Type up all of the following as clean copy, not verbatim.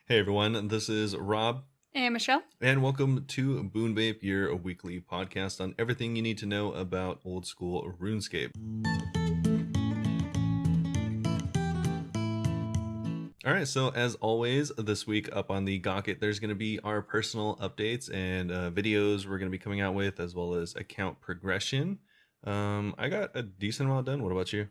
Hey everyone, this is Rob, Hey, Michelle. and welcome to Bunebape, your weekly podcast on everything you need to know about old school RuneScape. Alright, so as always, this week up on the Gauntlet, there's going to be our personal updates and videos we're going to be coming out with, as well as account progression. I got a decent amount done. What about you?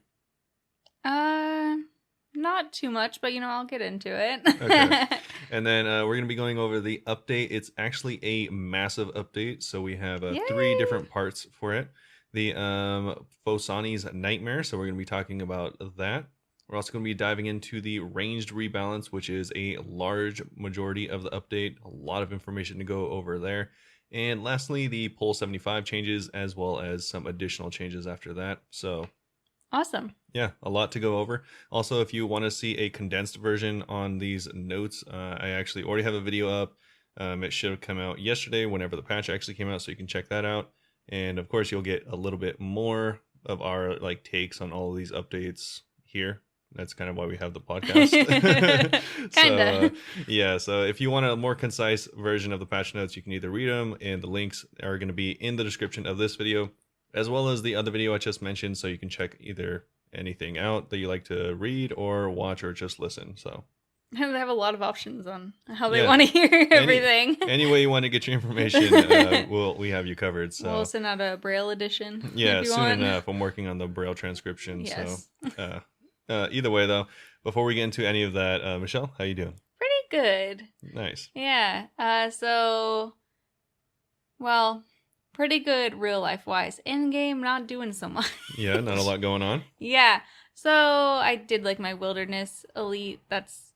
Not too much, but I'll get into it. Okay. And then we're going to be going over the update. It's actually a massive update. So we have 3 different parts for it. The Fusanis Nightmare. So we're going to be talking about that. We're also going to be diving into the ranged rebalance, which is a large majority of the update. A lot of information to go over there. And lastly, the Pole 75 changes, as well as some additional changes after that. So Awesome. yeah, a lot to go over. Also, if you want to see a condensed version on these notes, I actually already have a video up. It should have come out yesterday, whenever the patch actually came out, so you can check that out. And of course, you'll get a little bit more of our takes on all of these updates here. That's kind of why we have the podcast. Kinda. Yeah, so if you want a more concise version of the patch notes, you can either read them, and the links are going to be in the description of this video, as well as the other video I just mentioned, so you can check either anything out that you like to read or watch or just listen. So They have a lot of options on how they want to hear everything. Any way you want to get your information, we have you covered. So we'll send out a Braille edition. Yeah, soon enough. I'm working on the Braille transcription. Yes. So either way, though, before we get into any of that, Michelle, how you doing? Pretty good. Nice. Yeah. Pretty good real life wise. In game, not doing so much. Yeah, not a lot going on. Yeah. So I did my wilderness elite. That's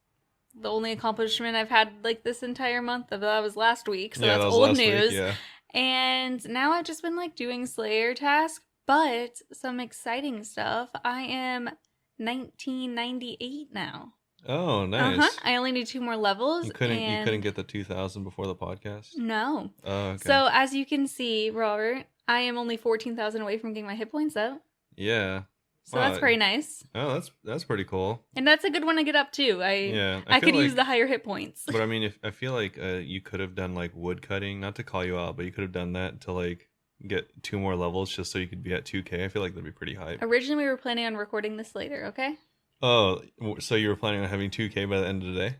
the only accomplishment I've had this entire month. That was last week. So that's old news. Week, yeah. And now I've just been doing Slayer tasks, but some exciting stuff. I am 1998 now. Oh, nice. I only need 2 more levels. You couldn't get the 2000 before the podcast? No. Oh, okay. So as you can see, Robert, I am only 14,000 away from getting my hit points up. Yeah. So that's pretty nice. Oh, that's pretty cool. And that's a good one to get up too. I could use the higher hit points. But I mean, I feel like you could have done wood cutting, not to call you out, but you could have done that to get 2 more levels just so you could be at 2K. I feel like that'd be pretty hype. Originally, we were planning on recording this later, okay? Oh, so you were planning on having 2K by the end of the day?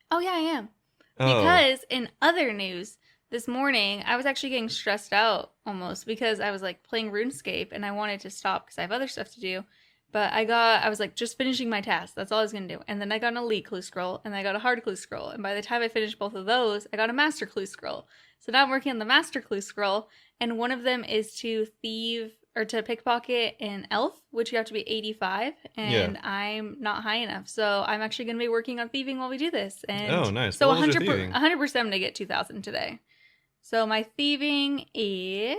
Oh, yeah, I am. Because in other news, this morning, I was actually getting stressed out almost because I was playing RuneScape and I wanted to stop because I have other stuff to do. But I was just finishing my task. That's all I was going to do. And then I got an elite clue scroll and I got a hard clue scroll. And by the time I finished both of those, I got a master clue scroll. So now I'm working on the master clue scroll. And one of them is to to pickpocket an elf, which you have to be 85. And I'm not high enough. So I'm actually going to be working on thieving while we do this. And oh, nice. So 100% I'm going to get 2,000 today. So my thieving is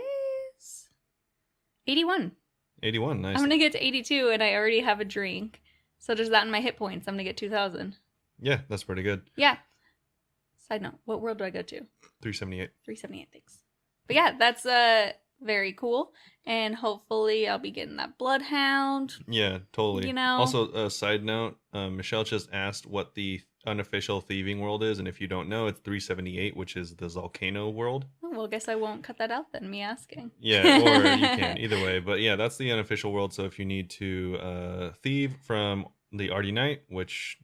81. 81, nice. I'm going to get to 82 and I already have a drink. So there's that in my hit points. I'm going to get 2,000. Yeah, that's pretty good. Yeah. Side note, what world do I go to? 378. 378, thanks. But yeah, that's very cool. And hopefully I'll be getting that Bloodhound. Yeah, totally. Also, a side note, Michelle just asked what the unofficial thieving world is. And if you don't know, it's 378, which is the Volcano world. Oh, well, I guess I won't cut that out then, me asking. Yeah, or you can, either way. But yeah, that's the unofficial world. So if you need to thieve from the Artie Knight, which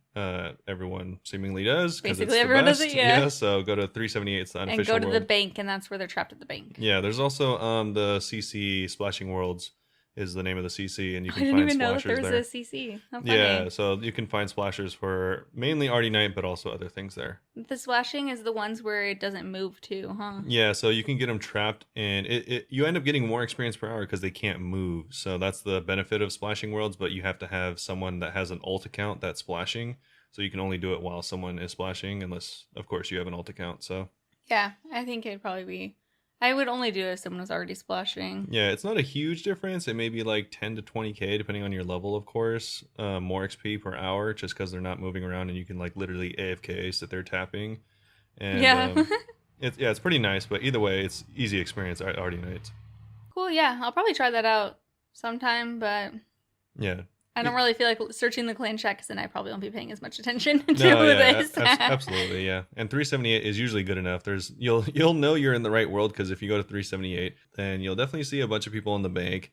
everyone seemingly does. Basically, everyone does it, yeah. Yeah, so go to 378, it's the unofficial world. And go to world. the bank, and that's where they're trapped at the bank. Yeah, there's also the CC Splashing Worlds is the name of the CC, and you can find I didn't even know that splashers there was a CC. How funny. Yeah, so you can find splashers for mainly Artie Knight, but also other things there. The splashing is the ones where it doesn't move too, huh? Yeah, so you can get them trapped, and you end up getting more experience per hour because they can't move. So that's the benefit of Splashing Worlds, but you have to have someone that has an ult account that's splashing. So you can only do it while someone is splashing, unless, of course, you have an ult account. So yeah, I think it'd probably be... I would only do it if someone was already splashing. Yeah, it's not a huge difference. It may be 10 to 20k, depending on your level, of course. More XP per hour, just because they're not moving around, and you can literally AFK, sit there tapping. And, yeah. It's pretty nice, but either way, it's easy experience. Artie Knights. Cool, yeah. I'll probably try that out sometime, but... Yeah. I don't really feel like searching the clan chat, because then I probably won't be paying as much attention to this. Absolutely, yeah. And 378 is usually good enough. You'll know you're in the right world, because if you go to 378, then you'll definitely see a bunch of people in the bank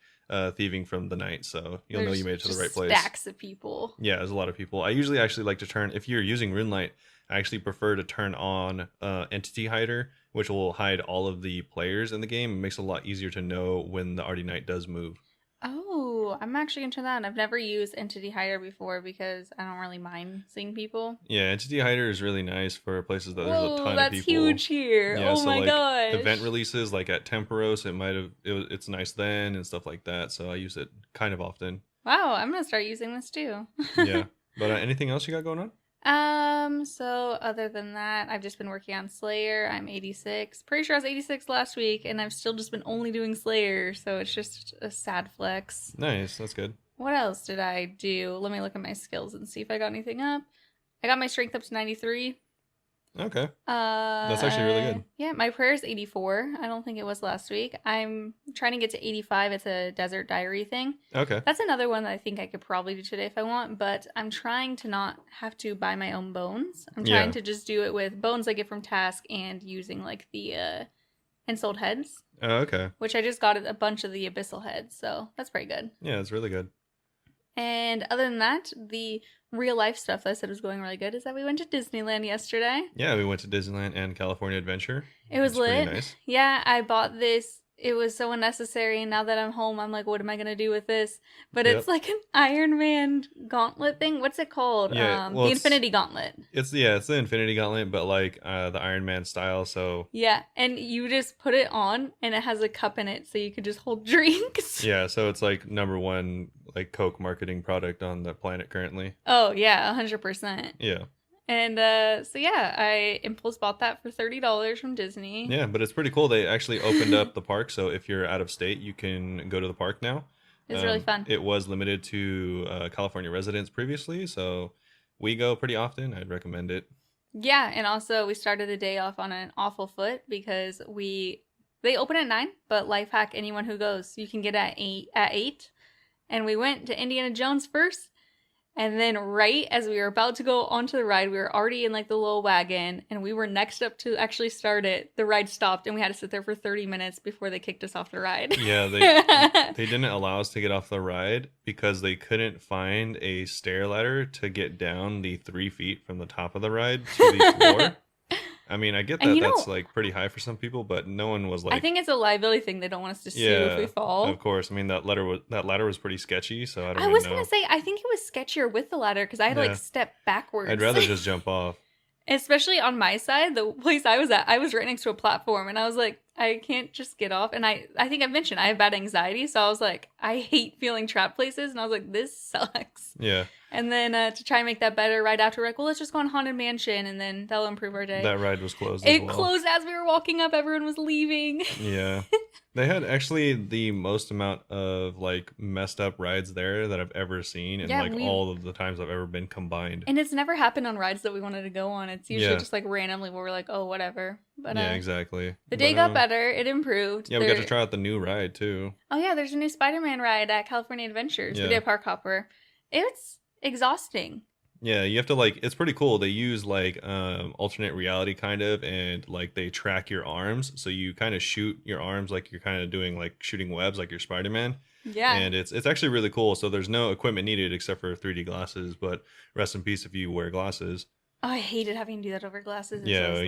thieving from the night. So you'll know you made it to the right place. Stacks of people. Yeah, there's a lot of people. I usually actually like to turn, if you're using RuneLight, I actually prefer to turn on Entity Hider, which will hide all of the players in the game. It makes it a lot easier to know when the Arty Knight does move. Oh, I'm actually going to turn that on. I've never used Entity Hider before because I don't really mind seeing people. Yeah, Entity Hider is really nice for places that there's a ton of people. That's huge here. Yeah, oh so my like gosh. event releases, like at Temporos, it's nice then and stuff like that. So I use it kind of often. Wow, I'm going to start using this too. Yeah. But anything else you got going on? So other than that, I've just been working on Slayer. I'm 86. Pretty sure I was 86 last week, and I've still just been only doing Slayer, so it's just a sad flex. Nice, that's good. What else did I do? Let me look at my skills and see if I got anything up. I got my strength up to 93. Okay. That's actually really good. Yeah, my prayer is 84. I don't think it was last week. I'm trying to get to 85. It's a Desert Diary thing. Okay. That's another one that I think I could probably do today if I want, but I'm trying to not have to buy my own bones. I'm trying to just do it with bones I get from Task and using like the Ensouled heads. Oh, okay. Which I just got a bunch of the Abyssal heads, so that's pretty good. Yeah, it's really good. And other than that, the real life stuff that I said was going really good is that we went to Disneyland yesterday. Yeah, we went to Disneyland and California Adventure. It was lit. Nice. Yeah, I bought this. It was so unnecessary, and now that I'm home, I'm like, what am I going to do with this? But it's like an Iron Man gauntlet thing. What's it called? Yeah, the Infinity Gauntlet. It's the Infinity Gauntlet, but like the Iron Man style, so... Yeah, and you just put it on, and it has a cup in it, so you could just hold drinks. Yeah, so it's like #1 like Coke marketing product on the planet currently. Oh, yeah, 100%. Yeah. And so yeah, I impulse bought that for $30 from Disney. Yeah, but it's pretty cool. They actually opened up the park, so if you're out of state, you can go to the park now. It's really fun. It was limited to California residents previously, so we go pretty often. I'd recommend it. Yeah, and also we started the day off on an awful foot because they open at 9, but Lifehack, anyone who goes, you can get at 8. And we went to Indiana Jones first. And then right as we were about to go onto the ride, we were already in like the little wagon and we were next up to actually start it. The ride stopped and we had to sit there for 30 minutes before they kicked us off the ride. Yeah, they didn't allow us to get off the ride because they couldn't find a stair ladder to get down the 3 feet from the top of the ride to the floor. I mean, I get that that's like pretty high for some people, but no one was like... I think it's a liability thing. They don't want us to sue if we fall. Of course. I mean, that ladder was pretty sketchy, so I don't know. I was going to say, I think it was sketchier with the ladder because I had to like step backwards. I'd rather just jump off. Especially on my side, the place I was at, I was right next to a platform and I was like, I can't just get off. And I think I mentioned I have bad anxiety. So I was like, I hate feeling trapped places. And I was like, this sucks. Yeah. And then to try and make that better, right after, we're like, well, let's just go on Haunted Mansion and then that'll improve our day. That ride was closed It closed as we were walking up. Everyone was leaving. Yeah. They had actually the most amount of like messed up rides there that I've ever seen, and all of the times I've ever been combined. And it's never happened on rides that we wanted to go on. It's usually just like randomly where we're like, oh, whatever. But yeah, exactly. The day got better. It improved. Yeah, we got to try out the new ride too. Oh yeah, there's a new Spider-Man ride at California Adventures. We did a park hopper. It's exhausting. Yeah, you have to like, it's pretty cool. They use like alternate reality kind of, and like they track your arms. So you kind of shoot your arms like you're kind of doing like shooting webs like you're Spider-Man. Yeah. And it's actually really cool. So there's no equipment needed except for 3D glasses, but rest in peace if you wear glasses. Oh, I hated having to do that over glasses. Yeah,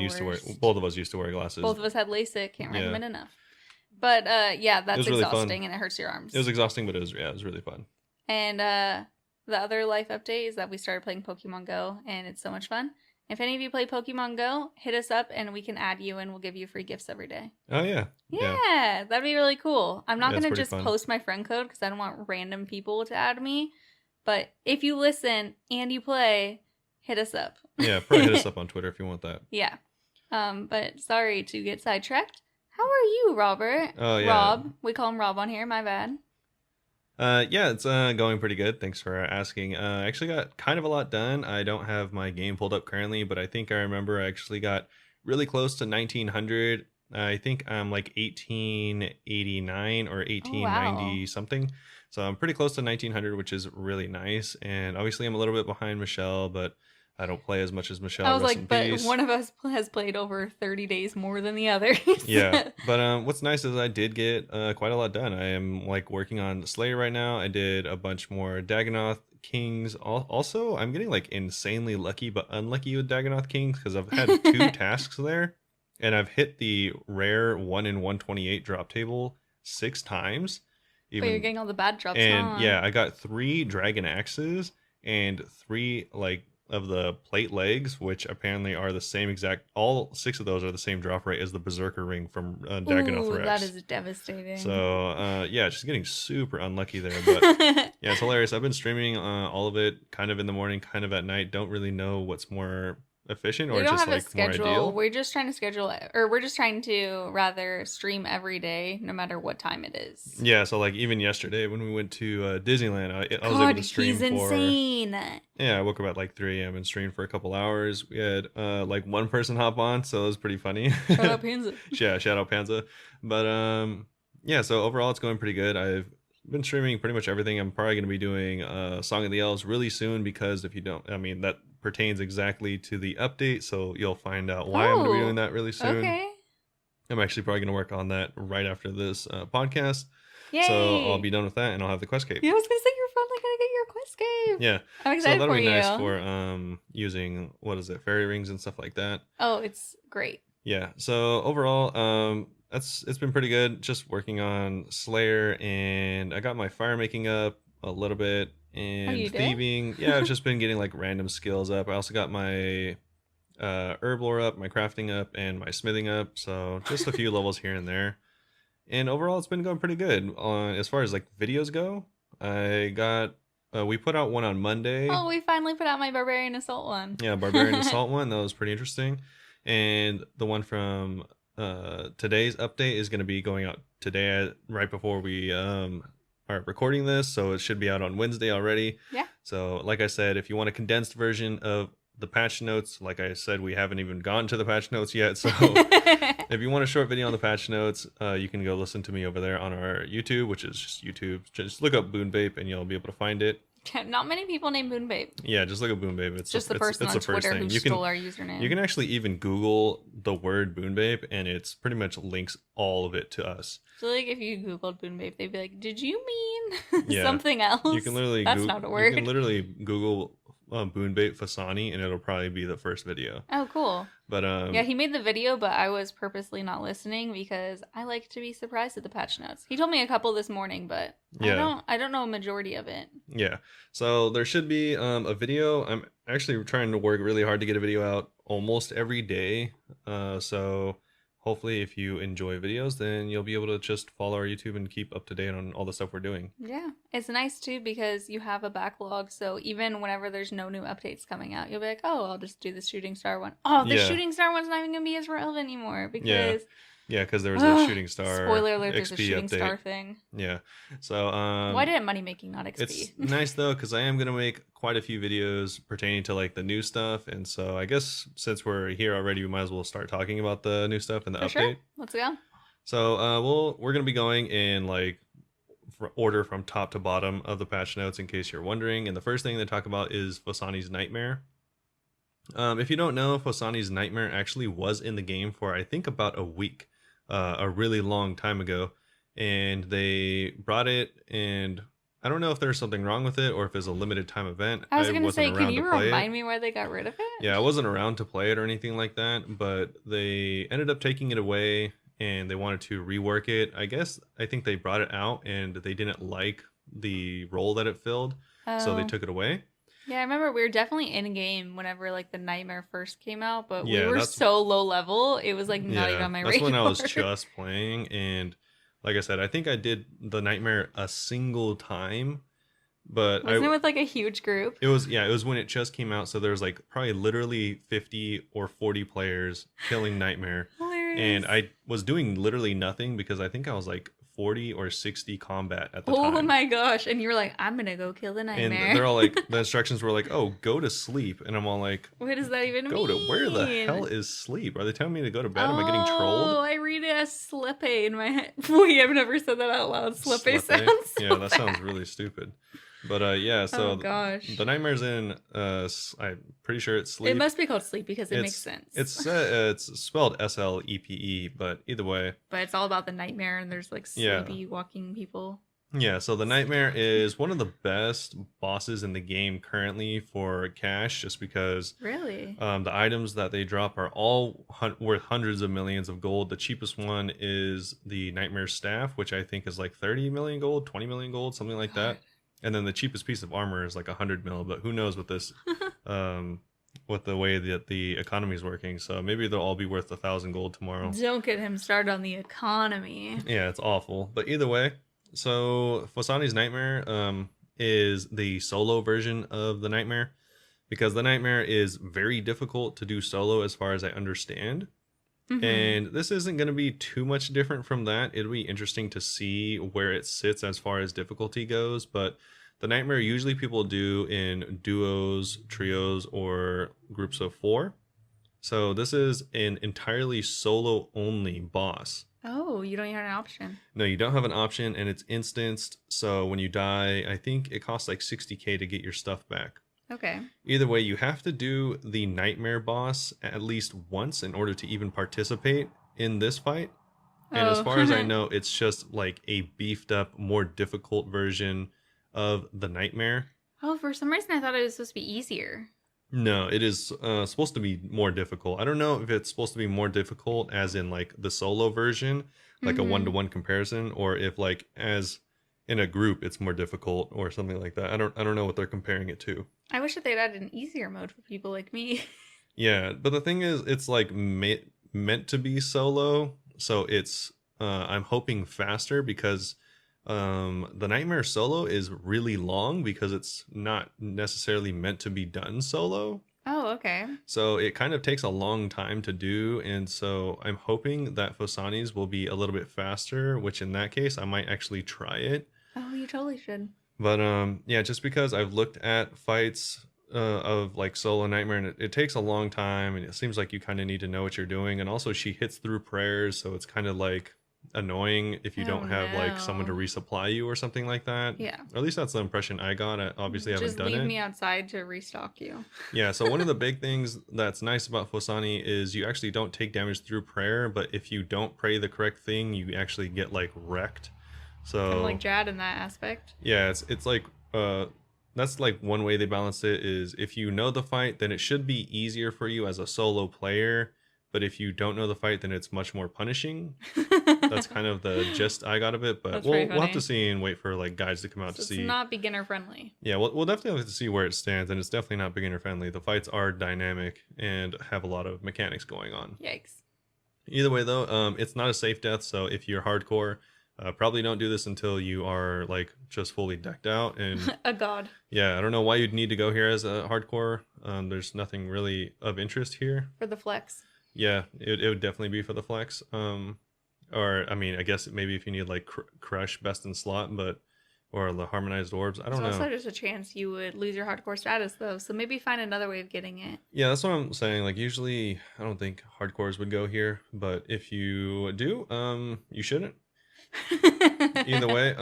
both of us used to wear glasses. Both of us had LASIK. Can't recommend enough. But yeah, that's exhausting and it hurts your arms. It was exhausting, but it was really fun. And the other life update is that we started playing Pokemon Go, and it's so much fun. If any of you play Pokemon Go, hit us up, and we can add you, and we'll give you free gifts every day. Oh, yeah. Yeah, that'd be really cool. I'm not going to just post my friend code, because I don't want random people to add me. But if you listen and you play, hit us up. Yeah, probably hit us up on Twitter if you want that. Yeah. But sorry to get sidetracked. How are you, Robert? Oh, yeah. Rob. We call him Rob on here. My bad. Yeah, it's going pretty good. Thanks for asking. I actually got kind of a lot done. I don't have my game pulled up currently, but I think I remember I actually got really close to 1900. I think I'm like 1889 or 1890 something. So I'm pretty close to 1900, which is really nice. And obviously I'm a little bit behind Michelle, but I don't play as much as Michelle. I was Rest like, in but peace. one of us has played over 30 days more than the other. Yeah, but what's nice is I did get quite a lot done. I am like working on Slayer right now. I did a bunch more Dagonoth Kings. Also, I'm getting like insanely lucky but unlucky with Dagonoth Kings because I've had 2 tasks there, and I've hit the rare 1 in 128 drop table 6 times. But you're getting all the bad drops, and yeah, I got 3 dragon axes and 3 like of the plate legs, which apparently are the same exact. All 6 of those are the same drop rate as the Berserker ring from Dagonoth Rex. That is devastating. So yeah, just getting super unlucky there. But yeah, it's hilarious. I've been streaming all of it kind of in the morning, kind of at night. Don't really know what's more efficient or just like more ideal. We're just trying to schedule it, or we're just trying to rather stream every day no matter what time it is. Yeah, so like even yesterday when we went to Disneyland, I was able to stream he's insane. Yeah, I woke up at like 3 a.m. and streamed for a couple hours. We had like one person hop on, so it was pretty funny. Shout out Panza. Yeah, shout out Panza. But yeah, so overall it's going pretty good. I've been streaming pretty much everything. I'm probably going to be doing Song of the Elves really soon, because if you don't, I mean, that pertains exactly to the update, so you'll find out why I'm going to be doing that really soon. Okay. I'm actually probably going to work on that right after this podcast. Yay. So I'll be done with that, and I'll have the quest cape. Yeah, I was going to say you're finally going to get your quest cape. Yeah. I'm excited so that'll for be you. nice for using, what is it, fairy rings and stuff like that. Oh, it's great. Yeah. So overall, it's been pretty good. Just working on Slayer, and I got my fire making up a little bit, and thieving. Yeah, I've just been getting like random skills up. I also got my herb lore up, my crafting up, and my smithing up. So just a few levels here and there. And overall, it's been going pretty good. As far as like videos go, I got we put out one on Monday. Oh, we finally put out my Barbarian Assault one. Yeah, Barbarian Assault one. That was pretty interesting. And the one from today's update is going to be going out today, right before we are recording this. So it should be out on Wednesday already. Yeah. So like I said, if you want a condensed version of the patch notes, like I said, we haven't even gotten to the patch notes yet. So if you want a short video on the patch notes, you can go listen to me over there on our YouTube, which is just YouTube. Just look up Bunebape and you'll be able to find it. Not many people named Bunebape. Yeah, just look at Bunebape. It's just the person on Twitter who stole our username. You can actually even Google the word Bunebape, and it's pretty much links all of it to us. So like if you Googled Bunebape, they'd be like, "Did you mean something else?" You can literally that's not a word. You can literally Google Bunebape Fossanis, and it'll probably be the first video. Oh, cool. But yeah, he made the video, but I was purposely not listening because I like to be surprised at the patch notes. He told me a couple this morning, but I don't know a majority of it. Yeah, so there should be a video. I'm actually trying to work really hard to get a video out almost every day. So hopefully if you enjoy videos, then you'll be able to just follow our YouTube and keep up to date on all the stuff we're doing. Yeah, it's nice too because you have a backlog, so even whenever there's no new updates coming out, you'll be like, oh, I'll just do the Shooting Star one. Oh, the Shooting Star one's not even going to be as relevant anymore because... Yeah, because there was a Shooting Star spoiler alert, there's XP a Shooting update. Star thing. Yeah, so... why did it money making, not XP? It's nice though, because I am going to make quite a few videos pertaining to like the new stuff, and so I guess since we're here already, we might as well start talking about the new stuff and the update. Sure. Let's go. So we're going to be going in like order from top to bottom of the patch notes in case you're wondering, and the first thing to talk about is Fusanis Nightmare. If you don't know, Fusanis Nightmare actually was in the game for I think about a week. A really long time ago, and they brought it, and I don't know if there's something wrong with it or if it's a limited time event. I was gonna say, can you remind me why they got rid of it? Yeah, I wasn't around to play it or anything like that, but they ended up taking it away and they wanted to rework it. I think they brought it out and they didn't like the role that it filled, so they took it away. Yeah, I remember we were definitely in game whenever like the Nightmare first came out, but we were so low level, it was like not even on my radar. That's when I was just playing, and like I said, I think I did the Nightmare a single time, but wasn't it with like a huge group? It was when it just came out, so there was like probably literally 50 or 40 players killing Nightmare. Hilarious. And I was doing literally nothing because I think I was like 40 or 60 combat at the Oh time. my gosh. And you were like, I'm going to go kill the nightmare. And they're all like, the instructions were like, oh, go to sleep. And I'm all like, what does that even go mean? to where the hell is sleep? Are they telling me to go to bed? Oh, Am I getting trolled? Oh, I read it as slepe in my head. Wait, I've never said that out loud. Slepe sounds so Yeah, that bad. sounds really stupid. But yeah, so oh gosh, the nightmare's in. I'm pretty sure it's sleep. It must be called sleep because it makes sense. It's spelled SLEPE, but either way. But it's all about the nightmare, and there's like sleepy walking people. Yeah, so the nightmare is one of the best bosses in the game currently for cash, just because really the items that they drop are all worth hundreds of millions of gold. The cheapest one is the nightmare staff, which I think is like 30 million gold, 20 million gold, something like that. And then the cheapest piece of armor is like 100 mil, but who knows with this, with the way that the economy is working. So maybe they'll all be worth 1,000 gold tomorrow. Don't get him started on the economy. Yeah, it's awful. But either way, so Fusanis Nightmare is the solo version of the Nightmare, because the Nightmare is very difficult to do solo as far as I understand. Mm-hmm. And this isn't going to be too much different from that. It'll be interesting to see where it sits as far as difficulty goes. But the Nightmare usually people do in duos, trios, or groups of 4. So this is an entirely solo only boss. Oh, you don't even have an option. No, you don't have an option, and it's instanced. So when you die, I think it costs like 60k to get your stuff back. Okay. Either way, you have to do the Nightmare boss at least once in order to even participate in this fight. And as far as I know, it's just like a beefed up, more difficult version of the Nightmare. Oh, for some reason I thought it was supposed to be easier. No, it is supposed to be more difficult. I don't know if it's supposed to be more difficult as in like the solo version, like a one-to-one comparison, or if like as in a group it's more difficult or something like that. I don't know what they're comparing it to. I wish that they'd added an easier mode for people like me. Yeah, but the thing is, it's like meant to be solo, so it's I'm hoping faster, because the Nightmare solo is really long because it's not necessarily meant to be done solo. Oh, okay. So it kind of takes a long time to do, and so I'm hoping that Fusanis will be a little bit faster, which in that case I might actually try it. Oh, you totally should. But yeah, just because I've looked at fights of like solo Nightmare, and it takes a long time, and it seems like you kind of need to know what you're doing, and also she hits through prayers, so it's kind of like annoying if you don't have like someone to resupply you or something like that. Yeah. Or at least that's the impression I got. I obviously haven't done it. Just leave me outside to restock you. Yeah, so one of the big things that's nice about Fusani is you actually don't take damage through prayer, but if you don't pray the correct thing, you actually get like wrecked. So kind of like Jad in that aspect. Yeah, it's like that's like one way they balance it is if you know the fight, then it should be easier for you as a solo player. But if you don't know the fight, then it's much more punishing. That's kind of the gist I got of it. But we'll have to see and wait for like guides to come out to see. It's not beginner friendly. Yeah, we'll definitely have to see where it stands, and it's definitely not beginner friendly. The fights are dynamic and have a lot of mechanics going on. Yikes. Either way, though, it's not a safe death. So if you're hardcore, probably don't do this until you are like just fully decked out and a god. Yeah, I don't know why you'd need to go here as a hardcore. There's nothing really of interest here for the flex. Yeah, it would definitely be for the flex. Or I mean, I guess maybe if you need like crush best in slot, but or the harmonized orbs. I don't know. Also, there's a chance you would lose your hardcore status though, so maybe find another way of getting it. Yeah, that's what I'm saying. Like usually, I don't think hardcores would go here, but if you do, you shouldn't. Either way,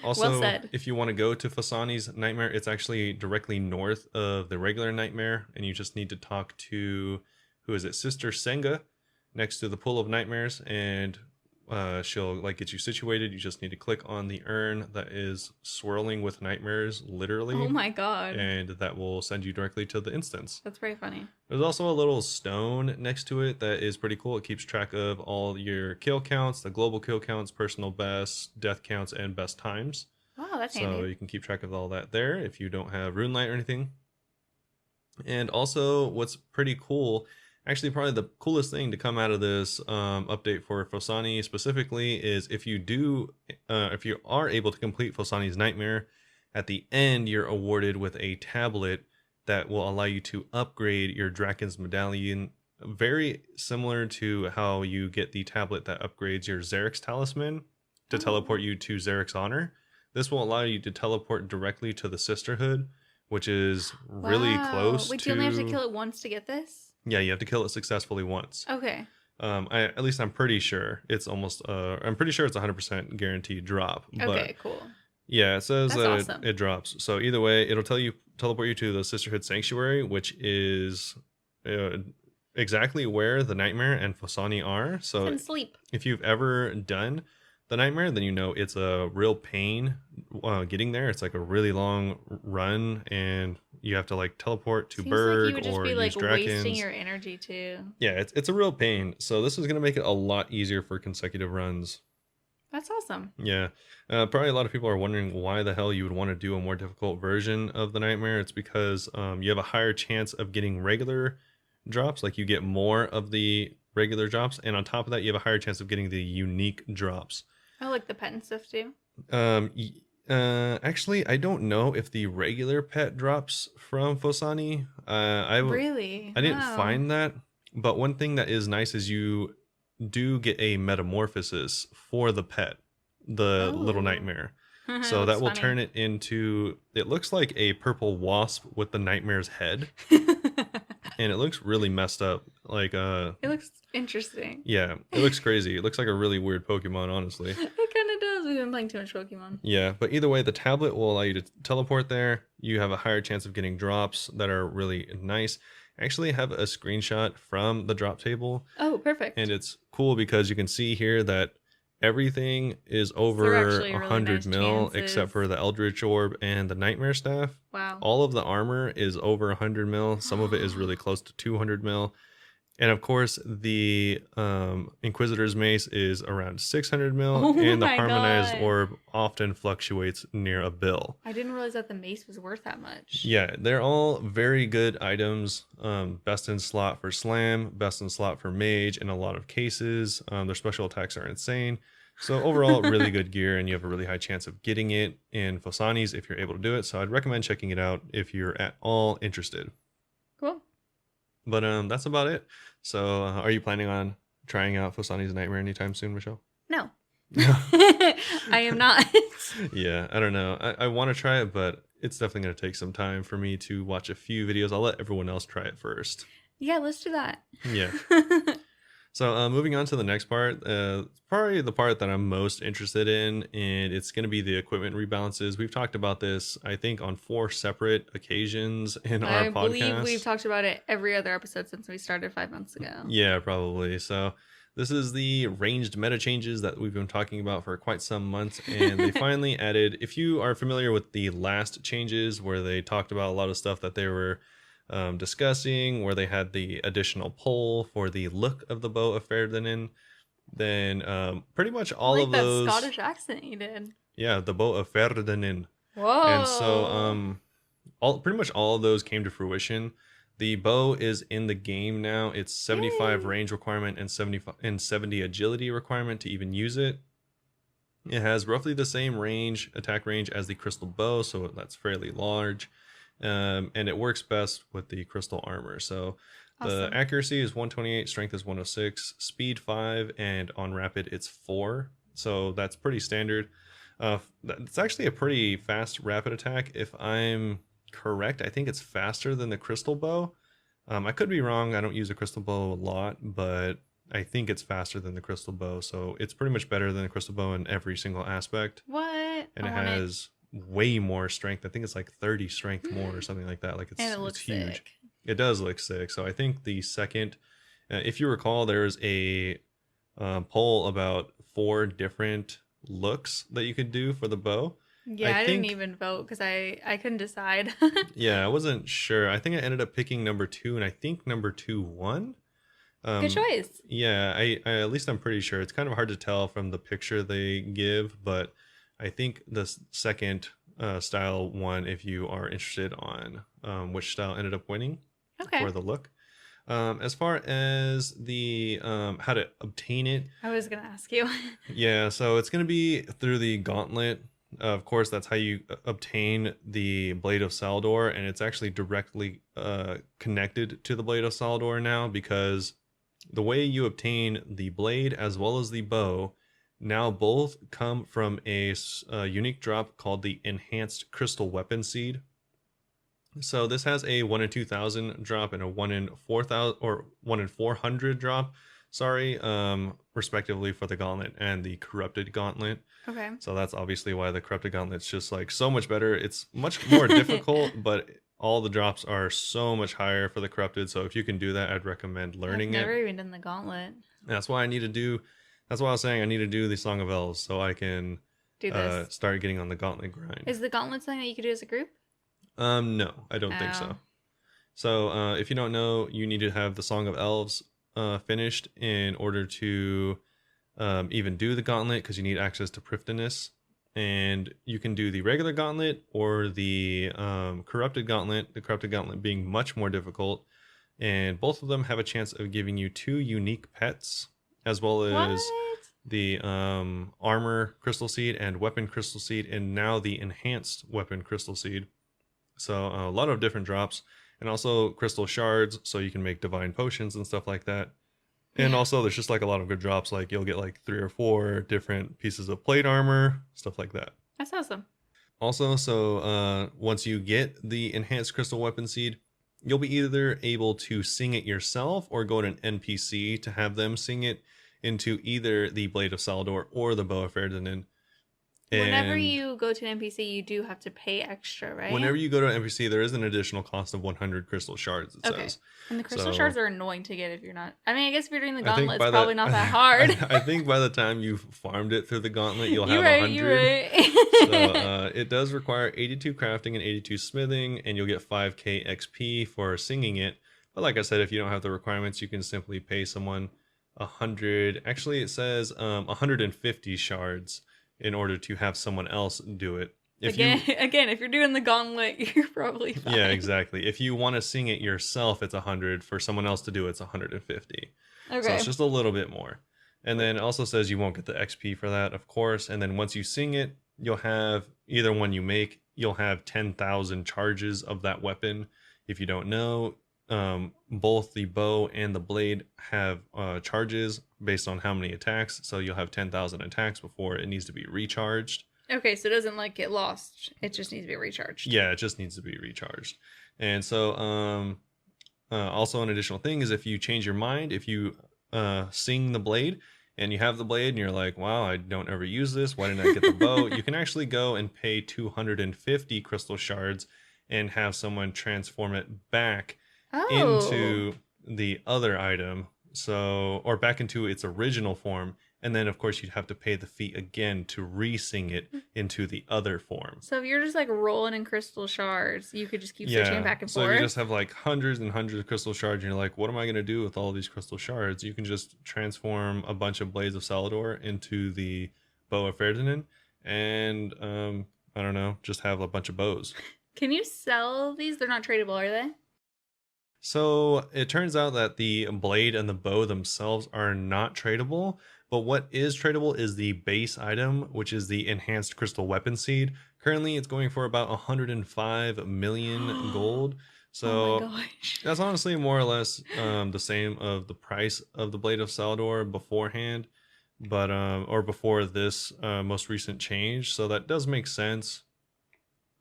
also well said. If you want to go to Fusanis Nightmare, it's actually directly north of the regular Nightmare, and you just need to talk to who is it, Sister Senga, next to the Pool of Nightmares, and she'll like get you situated. You just need to click on the urn that is swirling with nightmares, literally. Oh my god. And that will send you directly to the instance. That's very funny. There's also a little stone next to it that is pretty cool. It keeps track of all your kill counts, the global kill counts, personal bests, death counts, and best times. Oh, that's so handy. You can keep track of all that there if you don't have rune light or anything. And also what's pretty cool, actually probably the coolest thing to come out of this update for Fusani specifically is if you are able to complete Fusani's Nightmare, at the end you're awarded with a tablet that will allow you to upgrade your Draken's Medallion, very similar to how you get the tablet that upgrades your Xerix Talisman. to teleport you to Zarek's Honor. This will allow you to teleport directly to the Sisterhood, which is really close. Wait, do you only have to kill it once to get this? Yeah, you have to kill it successfully once. Okay. I'm pretty sure it's almost. I'm pretty sure it's 100% guaranteed drop. Okay, cool. Yeah, it says That's that awesome. it drops. So either way, it'll teleport you to the Sisterhood Sanctuary, which is exactly where the Nightmare and Fosani are. So and sleep. If you've ever done the Nightmare, then you know it's a real pain getting there. It's like a really long run, and you have to like teleport to Berg, like you would just or be like use Drakens. wasting your energy too. Yeah, it's a real pain. So this is gonna make it a lot easier for consecutive runs. That's awesome. Yeah. Probably a lot of people are wondering why the hell you would want to do a more difficult version of the Nightmare. It's because you have a higher chance of getting regular drops, like you get more of the regular drops, and on top of that you have a higher chance of getting the unique drops. I like the pet and stuff too. Actually, I don't know if the regular pet drops from Fosani. Really? I didn't find that, but one thing that is nice is you do get a metamorphosis for the pet, the little Nightmare. So that will turn it into, it looks like a purple wasp with the Nightmare's head. And it looks really messed up. Like it looks interesting. Yeah, it looks crazy. It looks like a really weird Pokemon, honestly. It kind of does. We've been playing too much Pokemon. Yeah, but either way, the tablet will allow you to teleport there. You have a higher chance of getting drops that are really nice. I actually have a screenshot from the drop table. Oh, perfect. And it's cool because you can see here that everything is over 100 mil except for the Eldritch Orb and the Nightmare Staff. Wow. All of the armor is over 100 mil. Some of it is really close to 200 mil. And of course, the Inquisitor's Mace is around 600 mil, and the Harmonized Orb often fluctuates near a bill. I didn't realize that the mace was worth that much. Yeah, they're all very good items. Best in slot for Slam, best in slot for Mage in a lot of cases. Their special attacks are insane. So overall, really good gear, and you have a really high chance of getting it in Fusanis if you're able to do it. So I'd recommend checking it out if you're at all interested. Cool. But that's about it. So are you planning on trying out Fusanis Nightmare anytime soon, Michelle? No. I am not. Yeah, I don't know. I want to try it, but it's definitely going to take some time for me to watch a few videos. I'll let everyone else try it first. Yeah, let's do that. Yeah. So moving on to the next part, probably the part that I'm most interested in, and it's going to be the equipment rebalances. We've talked about this, I think, on 4 separate occasions in our podcast. I believe we've talked about it every other episode since we started 5 months ago. Yeah, probably. So this is the ranged meta changes that we've been talking about for quite some months, and they finally added, if you are familiar with the last changes where they talked about a lot of stuff that they were discussing, where they had the additional poll for the look of the bow of Ferdinand, then pretty much all of those Scottish accent you did. Yeah, the bow of Ferdinand. Whoa. And so pretty much all of those came to fruition. The bow is in the game now. It's 75 range requirement and 70 agility requirement to even use it. It has roughly the same attack range as the crystal bow, so that's fairly large. And it works best with the crystal armor. So the accuracy is 128, strength is 106, speed 5, and on rapid it's 4. So that's pretty standard. It's actually a pretty fast rapid attack. If I'm correct, I think it's faster than the crystal bow. I could be wrong. I don't use a crystal bow a lot, but I think it's faster than the crystal bow. So it's pretty much better than the crystal bow in every single aspect. What? And it has way more strength. I think it's like 30 strength more or something like that. Like it's huge. Sick. It does look sick. So I think the second, if you recall, there's a poll about 4 different looks that you could do for the bow. Yeah, I didn't even vote because I couldn't decide. Yeah, I wasn't sure. I think I ended up picking number 2, and I think number 2 won. Good choice. Yeah, I at least I'm pretty sure. It's kind of hard to tell from the picture they give, but I think the second style won if you are interested on which style ended up winning for the look. As far as the how to obtain it, I was gonna ask you. Yeah, so it's gonna be through the Gauntlet. Of course, that's how you obtain the Blade of Saldor, and it's actually directly connected to the Blade of Saldor now, because the way you obtain the blade as well as the bow Now both come from a unique drop called the Enhanced Crystal Weapon Seed. So this has a 1 in 2000 drop and a 1 in 4000 or 1 in 400 drop, sorry, respectively for the Gauntlet and the Corrupted Gauntlet. Okay. So that's obviously why the Corrupted Gauntlet's just like so much better. It's much more difficult, but all the drops are so much higher for the Corrupted. So if you can do that, I'd recommend learning I've never even done the Gauntlet. That's why I need to do. That's why I was saying I need to do the Song of Elves so I can do this. Start getting on the Gauntlet grind. Is the Gauntlet something that you could do as a group? No, I don't think so. So if you don't know, you need to have the Song of Elves finished in order to even do the Gauntlet, because you need access to Prifdiness. And you can do the regular Gauntlet or the Corrupted Gauntlet, the Corrupted Gauntlet being much more difficult. And both of them have a chance of giving you 2 unique pets, as well as the Armor Crystal Seed and Weapon Crystal Seed, and now the Enhanced Weapon Crystal Seed. So a lot of different drops, and also Crystal Shards, so you can make Divine Potions and stuff like that. And also there's just like a lot of good drops, like you'll get like 3 or 4 different pieces of plate armor, stuff like that. That's awesome. Also, so once you get the Enhanced Crystal Weapon Seed, you'll be either able to sing it yourself or go to an NPC to have them sing it into either the Blade of Salador or the Bow of Ferdinand. Whenever you go to an NPC, you do have to pay extra, right? Whenever you go to an NPC, there is an additional cost of 100 crystal shards, it says. And the crystal shards are annoying to get if you're not... I mean, I guess if you're doing the Gauntlet, it's probably not that hard. I think by the time you've farmed it through the Gauntlet, you'll have 100. You're right. So it does require 82 crafting and 82 smithing, and you'll get 5k XP for singing it. But like I said, if you don't have the requirements, you can simply pay someone 100... Actually, it says 150 shards in order to have someone else do it. Again, if you're doing the Gauntlet, you're probably fine. Yeah, exactly. If you want to sing it yourself, it's 100. For someone else to do it, it's 150. Okay. So it's just a little bit more. And then it also says you won't get the XP for that, of course. And then once you sing it, you'll have either one you make, you'll have 10,000 charges of that weapon. If you don't know, both the bow and the blade have charges based on how many attacks. So you'll have 10,000 attacks before it needs to be recharged. Okay, so it doesn't like get lost. It just needs to be recharged. Yeah, it just needs to be recharged. And so also an additional thing is if you change your mind, if you sing the blade and you have the blade and you're like, wow, I don't ever use this, why didn't I get the bow? You can actually go and pay 250 crystal shards and have someone transform it back into the other item, so, or back into its original form. And then, of course, you'd have to pay the fee again to re-sing it into the other form. So if you're just like rolling in crystal shards, you could just keep switching back and forth. So you just have like hundreds and hundreds of crystal shards, and you're like, what am I going to do with all these crystal shards? You can just transform a bunch of Blades of Salador into the Bow of Ferdinand, and I don't know, just have a bunch of bows. Can you sell these? They're not tradable, are they? So it turns out that the blade and the bow themselves are not tradable. But what is tradable is the base item, which is the Enhanced Crystal Weapon Seed. Currently, it's going for about 105 million gold. So that's honestly more or less the same of the price of the Blade of Salador beforehand, but or before this most recent change. So that does make sense.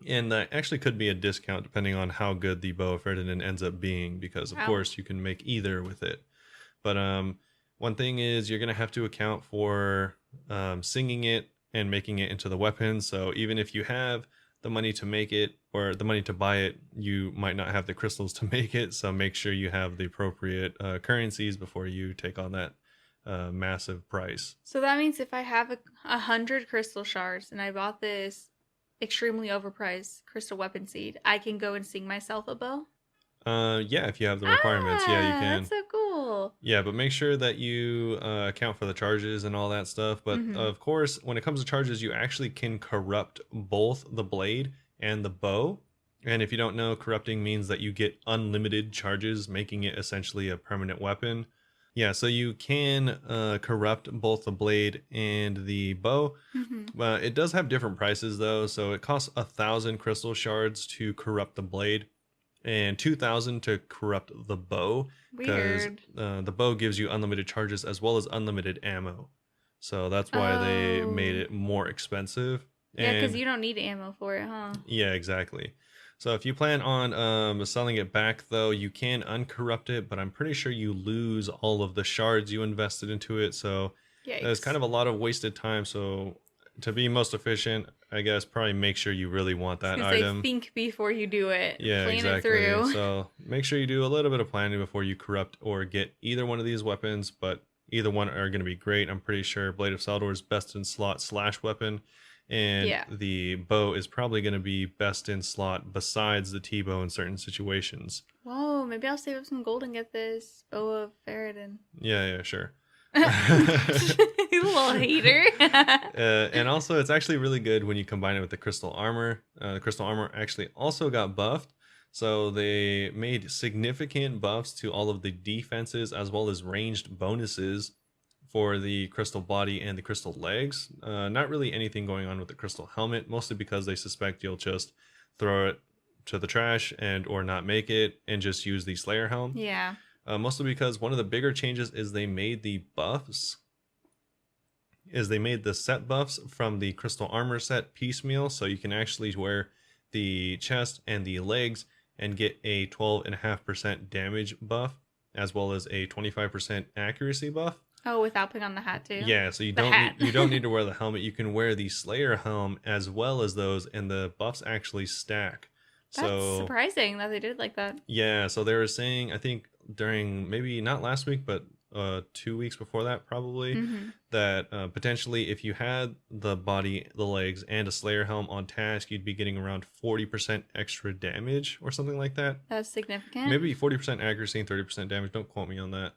And that actually could be a discount depending on how good the Bow of Ferdinand ends up being, because of course you can make either with it. But one thing is you're going to have to account for singing it and making it into the weapon. So even if you have the money to make it or the money to buy it, you might not have the crystals to make it. So make sure you have the appropriate currencies before you take on that massive price. So that means if I have 100 crystal shards and I bought this extremely overpriced crystal weapon seed, I can go and sing myself a bow? Yeah, if you have the requirements, yeah, you can. That's so cool. Yeah, but make sure that you account for the charges and all that stuff. But of course, when it comes to charges, you actually can corrupt both the blade and the bow. And if you don't know, corrupting means that you get unlimited charges, making it essentially a permanent weapon. Yeah, so you can corrupt both the blade and the bow. It does have different prices though. So it costs 1,000 crystal shards to corrupt the blade, and 2,000 to corrupt the bow, because the bow gives you unlimited charges as well as unlimited ammo. So that's why they made Oh. it more expensive. Yeah, because And you don't need ammo for it, huh? yeah, exactly. So if you plan on selling it back, though, you can uncorrupt it, but I'm pretty sure you lose all of the shards you invested into it. So there's kind Yikes. of a lot of wasted time. So to be most efficient, I guess probably make sure you really want I was that gonna say, item. think before you do it. Yeah, Plan it exactly. through. So make sure you do a little bit of planning before you corrupt or get either one of these weapons, but either one are going to be great. I'm pretty sure Blade of Saldor is best in slot slash weapon, and Yeah. the bow is probably going to be best in slot besides the T-bow in certain situations. Whoa, maybe I'll save up some gold and get this bow of Ferritin. Yeah, sure. You little hater. And also, it's actually really good when you combine it with the crystal armor. The crystal armor actually also got buffed. So they made significant buffs to all of the defenses as well as ranged bonuses for the crystal body and the crystal legs. Not really anything going on with the crystal helmet, mostly because they suspect you'll just throw it to the trash and or not make it and just use the Slayer helm. Yeah. Mostly because one of the bigger changes is they made the set buffs from the crystal armor set piecemeal, so you can actually wear the chest and the legs and get a 12.5% damage buff as well as a 25% accuracy buff. Oh, without putting on the hat too? Yeah, so you The don't hat. you don't need to wear the helmet. You can wear the Slayer helm as well as those, and the buffs actually stack. That's So surprising that they did like that. yeah, so they were saying, I think during maybe not last week, but 2 weeks before that, probably, Mm-hmm. that potentially if you had the body, the legs, and a Slayer helm on task, you'd be getting around 40% extra damage or something like that. That's significant. Maybe 40% accuracy and 30% damage. Don't quote me on that.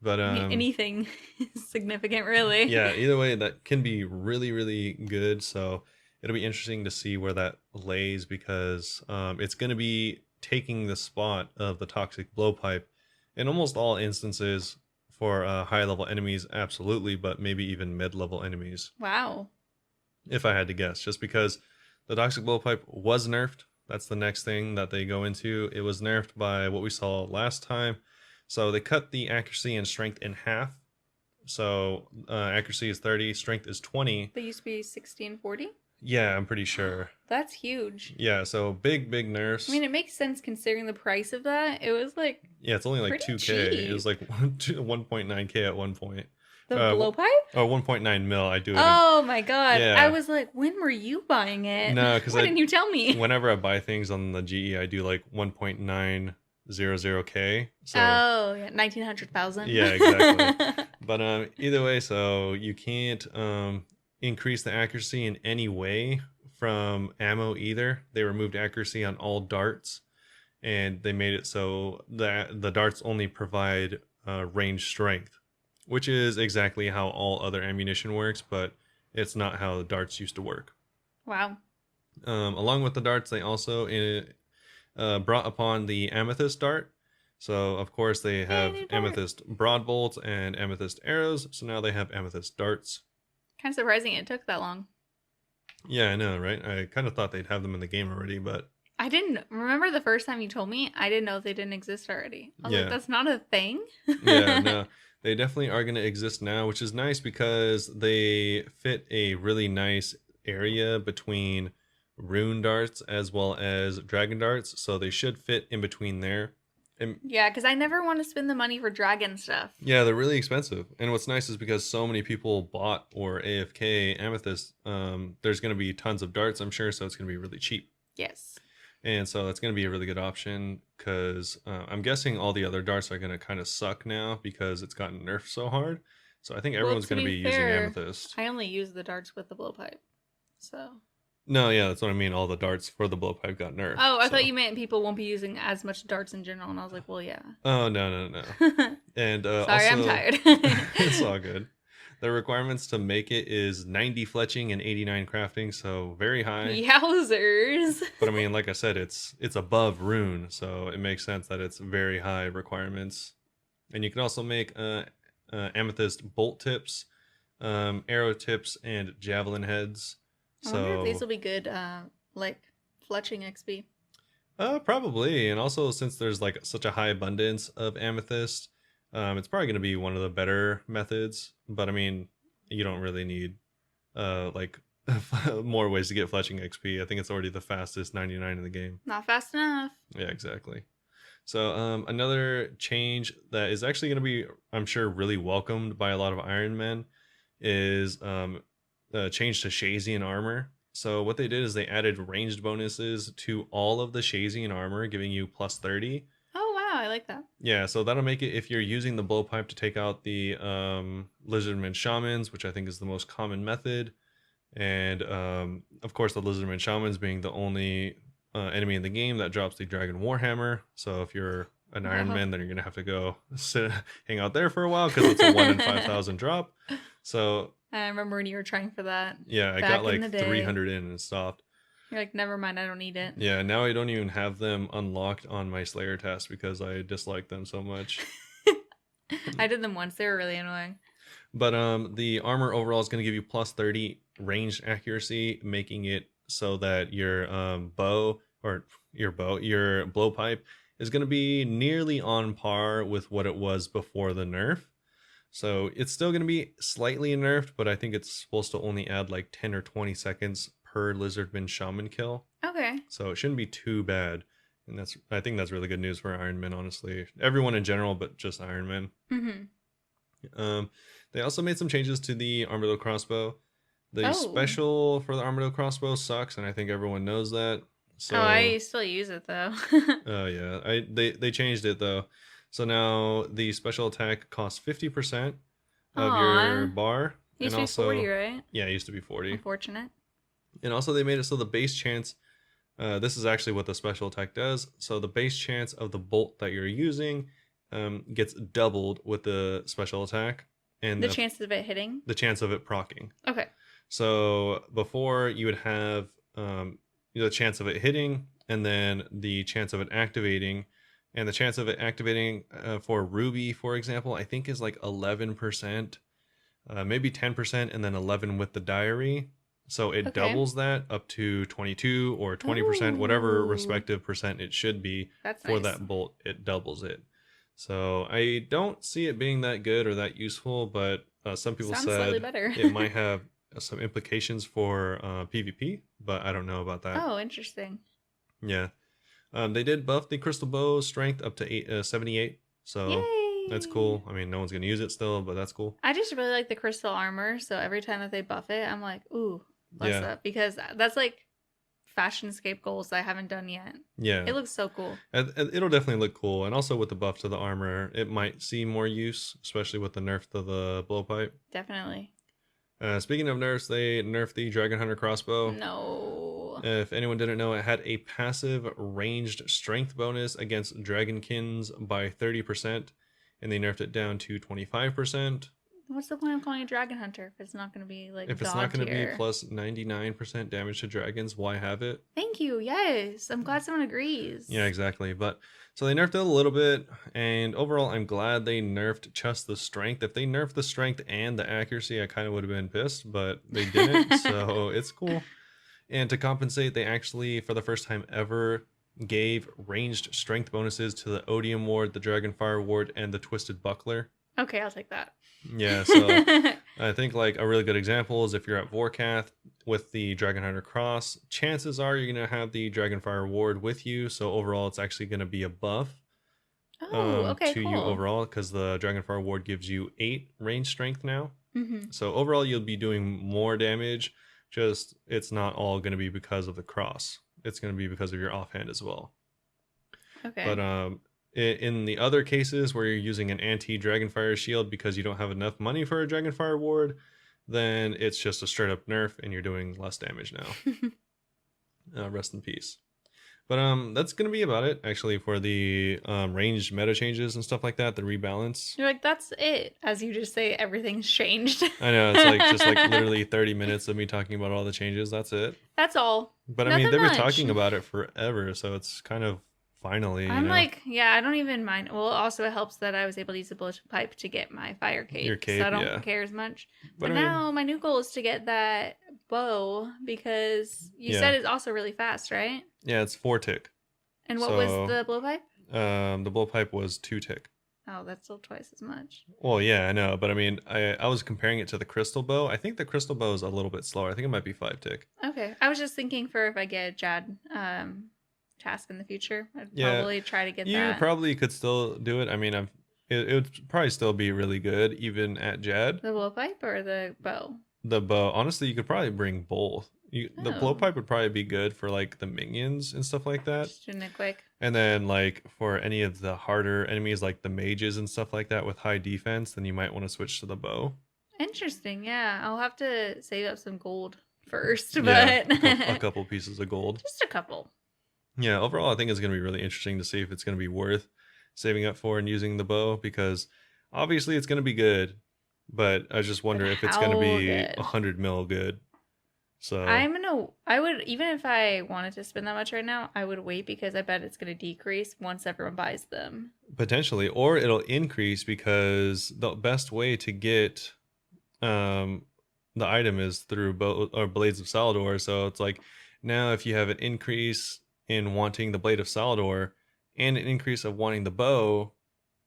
But anything is significant, really. yeah, either way, that can be really, really good. So it'll be interesting to see where that lays, because it's going to be taking the spot of the toxic blowpipe in almost all instances for high level enemies, absolutely, but maybe even mid level enemies, Wow. if I had to guess, just because the toxic blowpipe was nerfed. That's the next thing that they go into. It was nerfed by what we saw last time. So they cut the accuracy and strength in half. So accuracy is 30, strength is 20. They used to be 60 and 40? Yeah, I'm pretty sure. That's huge. Yeah, so big nerfs. I mean, it makes sense considering the price of that. It was like yeah, it's only like pretty 2K. cheap. It was like 1.9K at one point. the blowpipe? Oh, 1.9 mil. I do it. Oh my god. Yeah. I was like, when were you buying it? No, because Why didn't you tell me? whenever I buy things on the GE, I do like 1.900K. So oh, yeah, 1900,000. yeah, exactly. But either way, so you can't increase the accuracy in any way from ammo either. They removed accuracy on all darts, and they made it so that the darts only provide range strength, which is exactly how all other ammunition works, but it's not how the darts used to work. Wow. Along with the darts, they also brought upon the amethyst dart. So of course they have Hey, dart. amethyst broad bolts and amethyst arrows. So now they have amethyst darts. Kind of surprising it took that long. Yeah, I know, right? I kind of thought they'd have them in the game already, but I didn't remember the first time you told me. I didn't know if they didn't exist already. I was Yeah. like, that's not a thing. yeah, no, they definitely are going to exist now, which is nice because they fit a really nice area between rune darts as well as dragon darts. So they should fit in between there. And Yeah, because I never want to spend the money for dragon stuff. yeah, they're really expensive. And what's nice is because so many people bought or AFK amethyst, there's going to be tons of darts, I'm sure. So it's going to be really cheap. Yes. And so that's going to be a really good option because I'm guessing all the other darts are going to kind of suck now because it's gotten nerfed so hard. So I think everyone's to going to be be using fair, amethyst. I only use the darts with the blowpipe. So. No, yeah, that's what I mean. All the darts for the blowpipe got nerfed. Oh, I so. thought you meant people won't be using as much darts in general. And I was like, well, yeah. Oh, no. And Sorry, also, I'm tired. it's all good. The requirements to make it is 90 fletching and 89 crafting, so very high. Yowzers. But I mean, like I said, it's above rune, so it makes sense that it's very high requirements. And you can also make amethyst bolt tips, arrow tips, and javelin heads. I wonder if these will be good, like fletching XP. Probably. And also, since there's like such a high abundance of amethyst, it's probably going to be one of the better methods. But I mean, you don't really need like more ways to get fletching XP. I think it's already the fastest 99 in the game. Not fast enough. Yeah, exactly. So another change that is actually going to be, I'm sure, really welcomed by a lot of Iron Men is change to Shazian armor. So what they did is they added ranged bonuses to all of the Shazian armor, giving you plus 30. Oh, wow. I like that. Yeah, so that'll make it, if you're using the blowpipe to take out the Lizardman Shamans, which I think is the most common method, and of course the Lizardman Shamans being the only enemy in the game that drops the Dragon Warhammer. So if you're an Iron Man, then you're gonna have to go hang out there for a while because it's a 1 in 5,000 drop. So I remember when you were trying for that. Yeah, I got like 300 in and stopped. You're like, never mind, I don't need it. Yeah, now I don't even have them unlocked on my Slayer test because I dislike them so much. I did them once. They were really annoying. But the armor overall is going to give you plus 30 ranged accuracy, making it so that your your blowpipe is going to be nearly on par with what it was before the nerf. So it's still going to be slightly nerfed, but I think it's supposed to only add like 10 or 20 seconds per Lizardman Shaman kill. Okay. So it shouldn't be too bad. And I think that's really good news for Iron Man, honestly. Everyone in general, but just Iron Man. Mm-hmm. They also made some changes to the Armadillo Crossbow. The special for the Armadillo Crossbow sucks, and I think everyone knows that. So, I still use it though. Oh yeah, they changed it though. So now the special attack costs 50% of your bar. Used to be 40, right? Yeah, it used to be 40. Unfortunate. And also they made it so the base chance, this is actually what the special attack does. So the base chance of the bolt that you're using gets doubled with the special attack. And the chance of it hitting? The chance of it proccing. Okay. So before you would have the chance of it hitting, and then the chance of it activating. And the chance of it activating for Ruby, for example, I think is like 11%, maybe 10%, and then 11 with the diary. So it doubles that up to 22 or 20%, whatever respective percent it should be. That's for nice. That bolt. It doubles it. So I don't see it being that good or that useful, but some people said it might have some implications for PvP, but I don't know about that. Oh, interesting. Yeah. They did buff the crystal bow strength up to 78, so Yay! That's cool. I mean, no one's gonna use it still, but that's cool. I just really like the crystal armor, so every time that they buff it, I'm like, ooh, what's up? Because that's like fashionscape goals I haven't done yet. Yeah, it looks so cool. It'll definitely look cool, and also with the buff to the armor, it might see more use, especially with the nerf to the blowpipe. Definitely. Speaking of nerfs, they nerfed the Dragon Hunter crossbow. No. If anyone didn't know, it had a passive ranged strength bonus against Dragonkins by 30%, and they nerfed it down to 25%. What's the point of calling a Dragon Hunter if it's not going to be like if it's not going to be plus 99% damage to dragons, why have it? Thank you. Yes, I'm glad someone agrees. Yeah, exactly. But so they nerfed it a little bit, and overall, I'm glad they nerfed just the strength. If they nerfed the strength and the accuracy, I kind of would have been pissed, but they didn't, so it's cool. And to compensate, they actually, for the first time ever, gave ranged strength bonuses to the Odium Ward, the Dragonfire Ward, and the Twisted Buckler. Okay, I'll take that. Yeah, so I think like a really good example is if you're at Vorkath with the Dragon Hunter Cross, chances are you're going to have the Dragonfire Ward with you. So overall, it's actually going to be a buff to you overall, because the Dragonfire Ward gives you 8 range strength now. Mm-hmm. So overall, you'll be doing more damage. Just it's not all going to be because of the cross. It's going to be because of your offhand as well. Okay. But in the other cases where you're using an anti-Dragonfire shield because you don't have enough money for a Dragonfire Ward, then it's just a straight up nerf and you're doing less damage now. Rest in peace. But that's going to be about it, actually, for the ranged meta changes and stuff like that, the rebalance. You're like, that's it. As you just say, everything's changed. I know, it's like just like literally 30 minutes of me talking about all the changes. That's it. That's all. But I mean, they've been talking about it forever, so it's kind of finally. I'm like, yeah, I don't even mind. Well, also it helps that I was able to use the blowpipe to get my fire cape. Your cape, so I don't care as much. But I mean, now my new goal is to get that bow because you said it's also really fast, right? Yeah, it's 4 tick. And what was the blowpipe? The blowpipe was 2 tick. Oh, that's still twice as much. Well, yeah, I know, but I mean, I was comparing it to the crystal bow. I think the crystal bow is a little bit slower. I think it might be 5 tick. Okay, I was just thinking for if I get a Jad task in the future, I'd probably try to get you that. probably could still do it. I mean, it would probably still be really good even at Jad. The blowpipe or the bow? The bow, honestly, you could probably bring both. The Oh. blowpipe would probably be good for like the minions and stuff like that. Just doing it quick. And then like for any of the harder enemies like the mages and stuff like that with high defense, then you might want to switch to the bow. Interesting. Yeah, I'll have to save up some gold first, but Yeah, a couple pieces of gold. Just a couple. Yeah, overall I think it's going to be really interesting to see if it's going to be worth saving up for and using the bow, because obviously it's going to be good, but I just wonder if it's going to be 100 mil good. So I would, even if I wanted to spend that much right now, I would wait because I bet it's going to decrease once everyone buys them. Potentially, or it'll increase because the best way to get the item is through Blades of Salador. So it's like now if you have an increase in wanting the Blade of Salador and an increase of wanting the bow,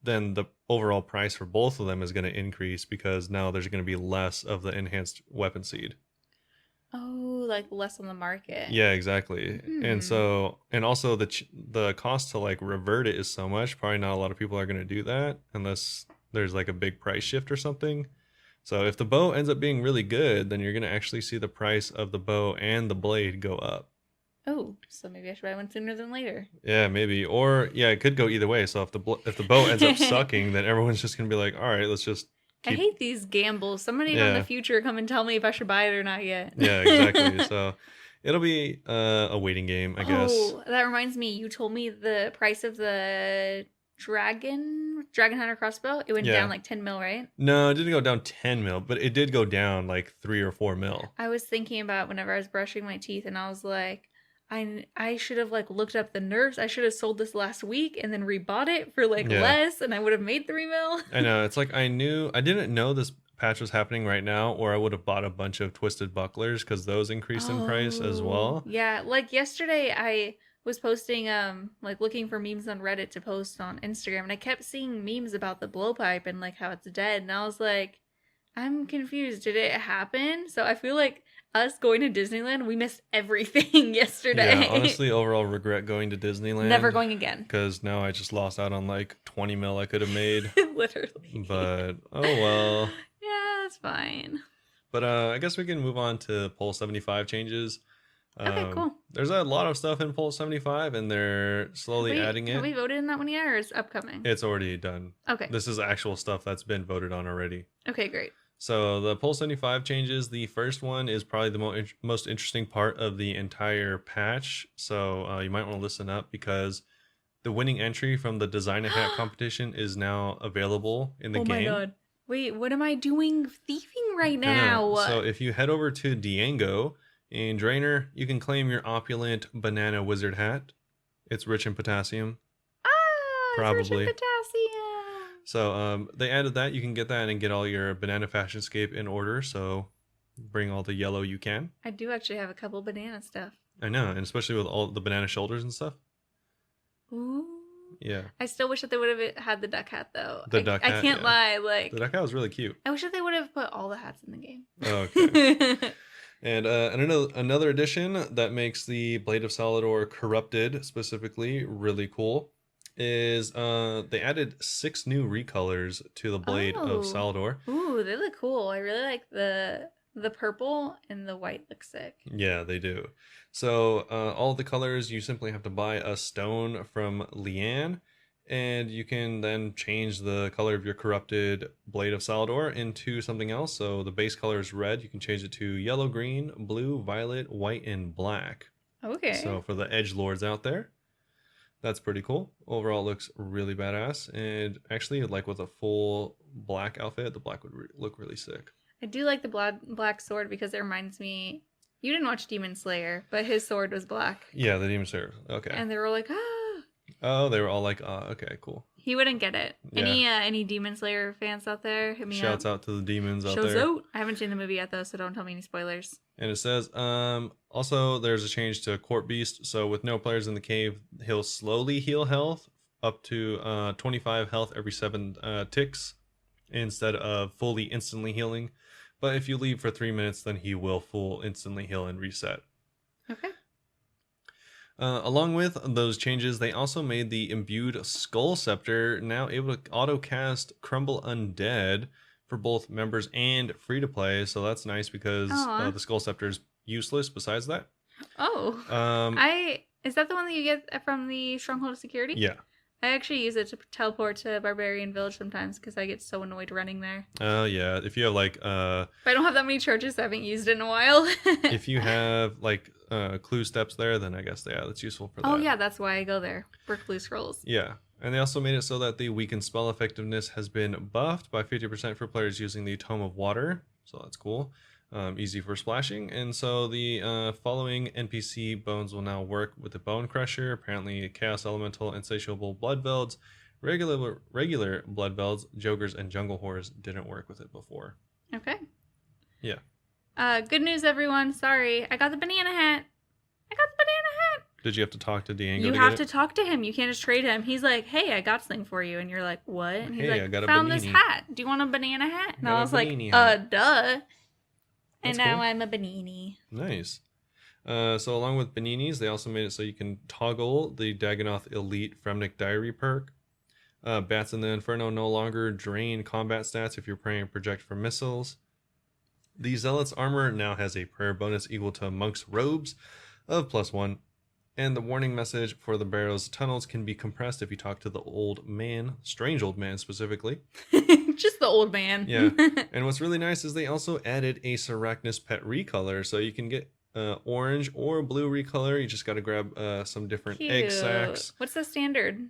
then the overall price for both of them is going to increase because now there's going to be less of the enhanced weapon seed. Oh, like less on the market. Yeah, exactly. And so, and also the cost to like revert it is so much, probably not a lot of people are going to do that unless there's like a big price shift or something. So if the bow ends up being really good, then you're going to actually see the price of the bow and the blade go up. Oh, so maybe I should buy one sooner than later. Yeah, maybe. Or yeah, it could go either way. So if the bow ends up sucking, then everyone's just going to be like, all right, let's just I hate these gambles. Somebody in the future come and tell me if I should buy it or not yet. Yeah, exactly. So it'll be a waiting game, I guess. Oh, that reminds me. You told me the price of the Dragon Hunter crossbow. It went down like 10 mil, right? No, it didn't go down 10 mil, but it did go down like 3 or 4 mil. I was thinking about whenever I was brushing my teeth, and I was like, I should have like looked up the Nerfs. I should have sold this last week and then rebought it for like less, and I would have made 3 mil. I know. It's like I didn't know this patch was happening right now, or I would have bought a bunch of twisted bucklers because those increased in price as well. Yeah, like yesterday I was posting like looking for memes on Reddit to post on Instagram, and I kept seeing memes about the blowpipe and like how it's dead, and I was like, I'm confused. Did it happen? So I feel like us going to Disneyland, we missed everything yesterday. Yeah, honestly, overall regret going to Disneyland. Never going again. Because now I just lost out on like 20 mil I could have made. Literally. But, oh well. Yeah, that's fine. But I guess we can move on to Pulse 75 changes. Okay, cool. There's a lot of stuff in Pulse 75, and they're slowly adding it. Have we voted in that one yet, or is it upcoming? It's already done. Okay. This is actual stuff that's been voted on already. Okay, great. So the Pulse 75 changes, the first one is probably the most interesting part of the entire patch. So you might want to listen up because the winning entry from the Design a Hat competition is now available in the game. Oh my god. Wait, what am I doing thieving right now? So if you head over to Django in Drainer, you can claim your opulent banana wizard hat. It's rich in potassium. Probably. It's rich in potassium. So they added that. You can get that and get all your banana fashionscape in order. So bring all the yellow you can. I do actually have a couple banana stuff. I know, and especially with all the banana shoulders and stuff. Ooh. Yeah. I still wish that they would have had the duck hat though. Duck hat. I can't lie. Like the duck hat was really cute. I wish that they would have put all the hats in the game. Oh, okay. And another addition that makes the Blade of Salador Corrupted specifically really cool is they added 6 new recolors to the Blade of Salador. Ooh, they look cool. I really like the purple and the white look sick. Yeah, they do. So all the colors, you simply have to buy a stone from Leanne, and you can then change the color of your corrupted Blade of Salador into something else. So the base color is red. You can change it to yellow, green, blue, violet, white, and black. Okay. So for the edgelords out there, that's pretty cool. Overall, it looks really badass. And actually, like with a full black outfit, the black would look really sick. I do like the black sword because it reminds me... You didn't watch Demon Slayer, but his sword was black. Yeah, the Demon Slayer. Okay. And they were all like, ah. Oh, they were all like, okay, cool. He wouldn't get it. Yeah. Any Demon Slayer fans out there? Hit me up. Shouts out to the demons out Shows there. Out. I haven't seen the movie yet though, so don't tell me any spoilers. And it says, also there's a change to Court Beast. So with no players in the cave, he'll slowly heal health up to 25 health every 7 ticks instead of fully instantly healing. But if you leave for 3 minutes, then he will full instantly heal and reset. Okay. Along with those changes, they also made the imbued Skull Scepter now able to auto-cast Crumble Undead for both members and free-to-play. So that's nice because the Skull Scepter is useless besides that. Oh. Is that the one that you get from the Stronghold of Security? Yeah. I actually use it to teleport to Barbarian Village sometimes because I get so annoyed running there. Oh, yeah. If you have, like... If I don't have that many charges, I haven't used it in a while. If you have, like, clue steps there, then I guess, yeah, that's useful for that. Oh, yeah, that's why I go there, for clue scrolls. Yeah. And they also made it so that the weakened spell effectiveness has been buffed by 50% for players using the Tome of Water. So that's cool. Easy for splashing. And so the following NPC bones will now work with the Bone Crusher, apparently Chaos Elemental, Insatiable Bloodvelds, regular Bloodvelds, Jokers, and Jungle Horrors didn't work with it before. Okay. Yeah. Good news, everyone. Sorry, I got the banana hat. Did you have to talk to Django? You have to talk to him. You can't just trade him. He's like, hey, I got something for you. And you're like, what? And he's like, I got found this hat. Do you want a banana hat? And I was like, duh. And now I'm a Banini. Nice. So along with Baninis, they also made it so you can toggle the Dagonoth Elite Fremnik Diary perk. Bats in the Inferno no longer drain combat stats if you're praying project for missiles. The Zealot's armor now has a prayer bonus equal to Monk's robes of +1. And the warning message for the Barrows tunnels can be compressed if you talk to the old man, strange old man specifically. Just the old man. Yeah. And what's really nice is they also added a Sarachnis pet recolor. So you can get orange or blue recolor. You just got to grab some different egg sacs. What's the standard?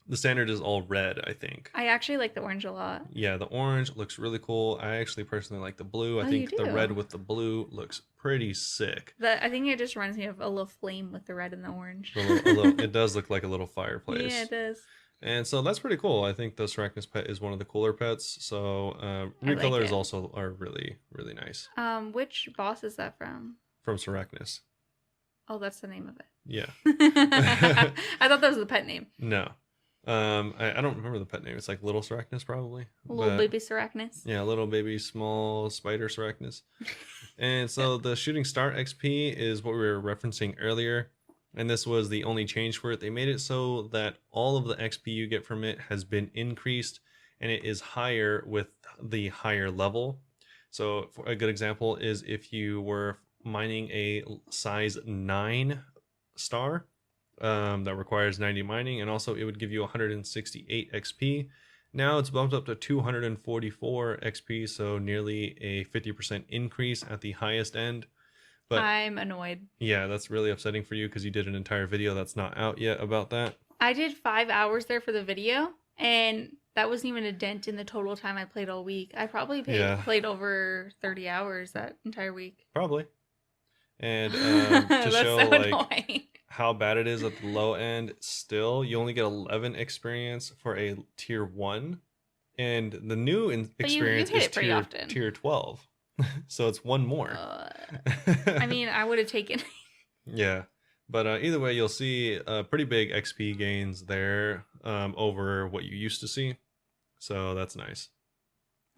The standard is all red, I think. I actually like the orange a lot. Yeah, the orange looks really cool. I actually personally like the blue. I think the red with the blue looks pretty sick. I think it just reminds me of a little flame with the red and the orange. It does look like a little fireplace. Yeah, it does. And so that's pretty cool. I think the Sarachnis pet is one of the cooler pets. So recolors also are really, really nice. Which boss is that from? From Sarachnis. Oh, that's the name of it. Yeah. I thought that was the pet name. No. I don't remember the pet name. It's like Little Sarachnis, probably. Little baby Sarachnis. Yeah, little baby small spider Sarachnis. And so the Shooting Star XP is what we were referencing earlier. And this was the only change for it. They made it so that all of the XP you get from it has been increased, and it is higher with the higher level. So for a good example is if you were mining a size 9 star, that requires 90 mining, and also it would give you 168 XP. Now it's bumped up to 244 XP, so nearly a 50% increase at the highest end. But I'm annoyed. Yeah, that's really upsetting for you because you did an entire video that's not out yet about that. I did 5 hours there for the video, and that wasn't even a dent in the total time I played all week. I probably played over 30 hours that entire week. Probably. And to show so like annoying. How bad it is at the low end, still you only get 11 experience for a tier 1, and the new experience is tier 12. So it's one more. I mean, I would have taken. Yeah, but either way, you'll see pretty big XP gains there over what you used to see. So that's nice.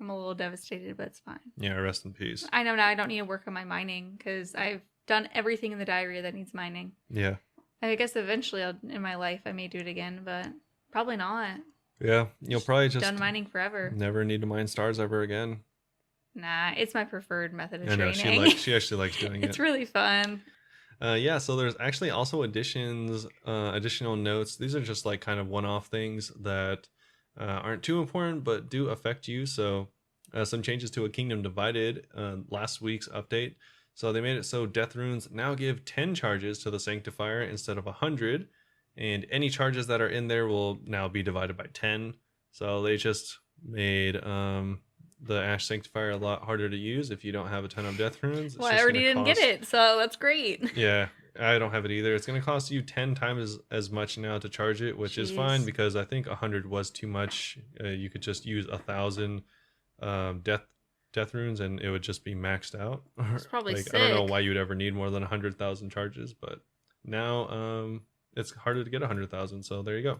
I'm a little devastated, but it's fine. Yeah, rest in peace. I know now I don't need to work on my mining because I've done everything in the diary that needs mining. Yeah. I guess eventually in my life I may do it again, but probably not. Yeah, you'll probably just done mining forever. Never need to mine stars ever again. Nah, it's my preferred method of training. I know, she actually likes doing it. It's really fun. Yeah, so there's actually also additional notes. These are just like kind of one-off things that aren't too important but do affect you. So some changes to A Kingdom Divided, last week's update. So they made it so death runes now give 10 charges to the Sanctifier instead of 100, and any charges that are in there will now be divided by 10. So they just made the Ash Sanctifier a lot harder to use if you don't have a ton of death runes. Well, I already didn't get it, so that's great. Yeah, I don't have it either. It's going to cost you 10 times as much now to charge it, which is fine because I think 100 was too much. You could just use 1,000 death runes and it would just be maxed out. It's probably sick. I don't know why you'd ever need more than 100,000 charges, but now it's harder to get 100,000, so there you go.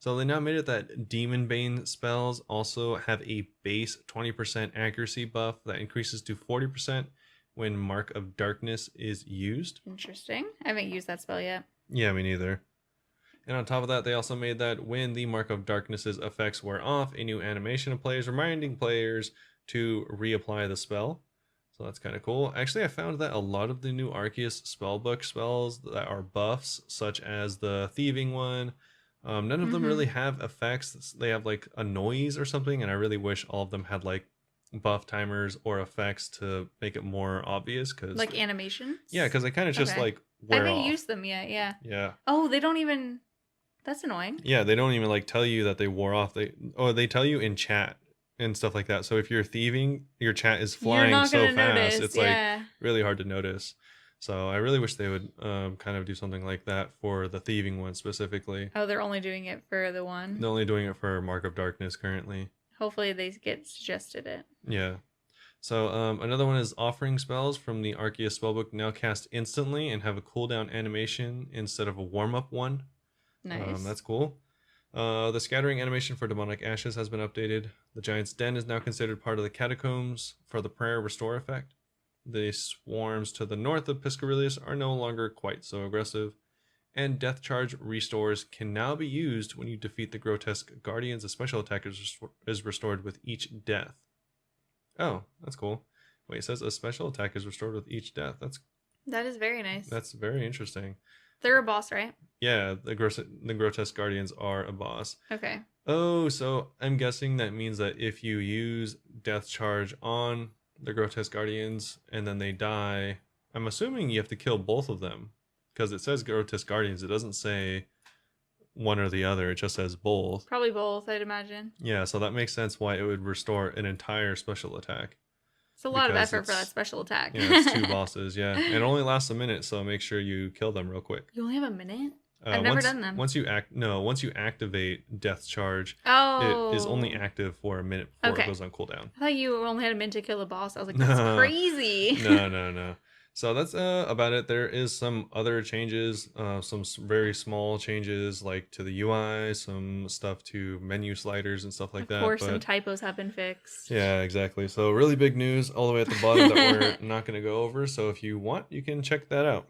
So they now made it that Demon Bane spells also have a base 20% accuracy buff that increases to 40% when Mark of Darkness is used. Interesting. I haven't used that spell yet. Yeah, me neither. And on top of that, they also made that when the Mark of Darkness's effects wear off, a new animation applies, reminding players to reapply the spell. So that's kind of cool. Actually, I found that a lot of the new Arceus spellbook spells that are buffs, such as the Thieving one, none of them really have effects. They have like a noise or something, and I really wish all of them had like buff timers or effects to make it more obvious. Cause like animations? Yeah, because they kind of just like wear off. I haven't used them yet, yeah. Yeah. Oh, they don't even... That's annoying. Yeah, they don't even like tell you that they wore off. They tell you in chat and stuff like that. So if you're thieving, your chat is flying so fast. Notice. It's like really hard to notice. So I really wish they would kind of do something like that for the thieving one specifically. Oh, they're only doing it for the one? They're only doing it for Mark of Darkness currently. Hopefully they get suggested it. Yeah. So another one is Offering Spells from the Arceus spellbook now cast instantly and have a cooldown animation instead of a warm-up one. Nice. That's cool. The scattering animation for Demonic Ashes has been updated. The Giant's Den is now considered part of the Catacombs for the Prayer Restore effect. The swarms to the north of Piscarilius are no longer quite so aggressive. And Death Charge restores can now be used when you defeat the Grotesque Guardians. A special attack is restored with each death. Oh, that's cool. Wait, it says a special attack is restored with each death. That is very nice. That's very interesting. They're a boss, right? Yeah, the Grotesque Guardians are a boss. Okay. Oh, so I'm guessing that means that if you use Death Charge on the Grotesque Guardians and then they die, I'm assuming you have to kill both of them. Because it says Grotesque Guardians, it doesn't say one or the other, it just says both. Probably both, I'd imagine. Yeah, so that makes sense why it would restore an entire special attack. It's a lot of effort for that special attack. Yeah, it's 2 bosses, yeah. And it only lasts a minute, so make sure you kill them real quick. You only have a minute? I've never done them. Once you activate Death Charge, it is only active for a minute before it goes on cooldown. I thought you only had a minute to kill a boss. I was like, that's crazy. No. So that's about it. There is some other changes, some very small changes like to the UI, some stuff to menu sliders and stuff like that. Of course, some typos have been fixed. Yeah, exactly. So really big news all the way at the bottom that we're not going to go over. So if you want, you can check that out.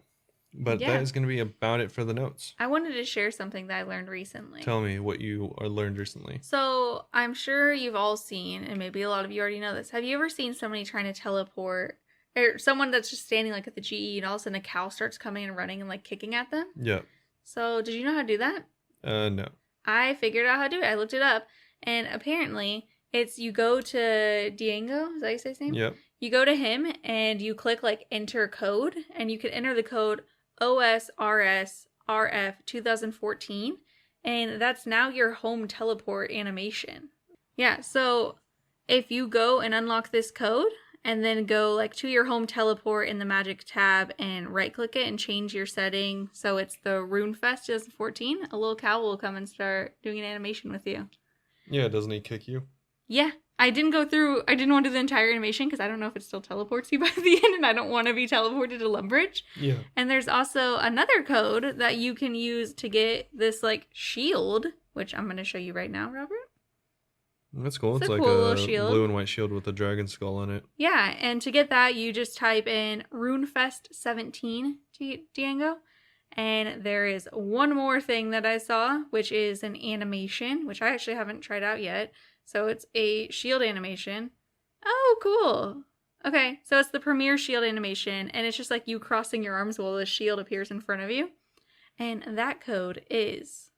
But that is going to be about it for the notes. I wanted to share something that I learned recently. Tell me what you learned recently. So I'm sure you've all seen, and maybe a lot of you already know this. Have you ever seen somebody trying to teleport, or someone that's just standing like at the GE, and all of a sudden a cow starts coming and running and like kicking at them? Yeah. So did you know how to do that? No. I figured out how to do it. I looked it up, and apparently it's you go to Django. Is that how you say his name? Yep. You go to him and you click like enter code, and you can enter the code OSRS RF 2014, and that's now your home teleport animation. Yeah, so if you go and unlock this code and then go like to your home teleport in the magic tab and right click it and change your setting so it's the RuneFest 2014, a little cow will come and start doing an animation with you. Yeah, doesn't he kick you? Yeah. I didn't want to do the entire animation because I don't know if it still teleports you by the end, and I don't want to be teleported to Lumbridge. Yeah. And there's also another code that you can use to get this like shield, which I'm going to show you right now, Robert. That's cool. It's a like cool a shield. Blue and white shield with a dragon skull on it. Yeah, and to get that, you just type in RuneFest 17 Django. And there is one more thing that I saw, which is an animation, which I actually haven't tried out yet. So it's a shield animation. Oh, cool. Okay, so it's the Premier Shield animation, and it's just like you crossing your arms while the shield appears in front of you. And that code is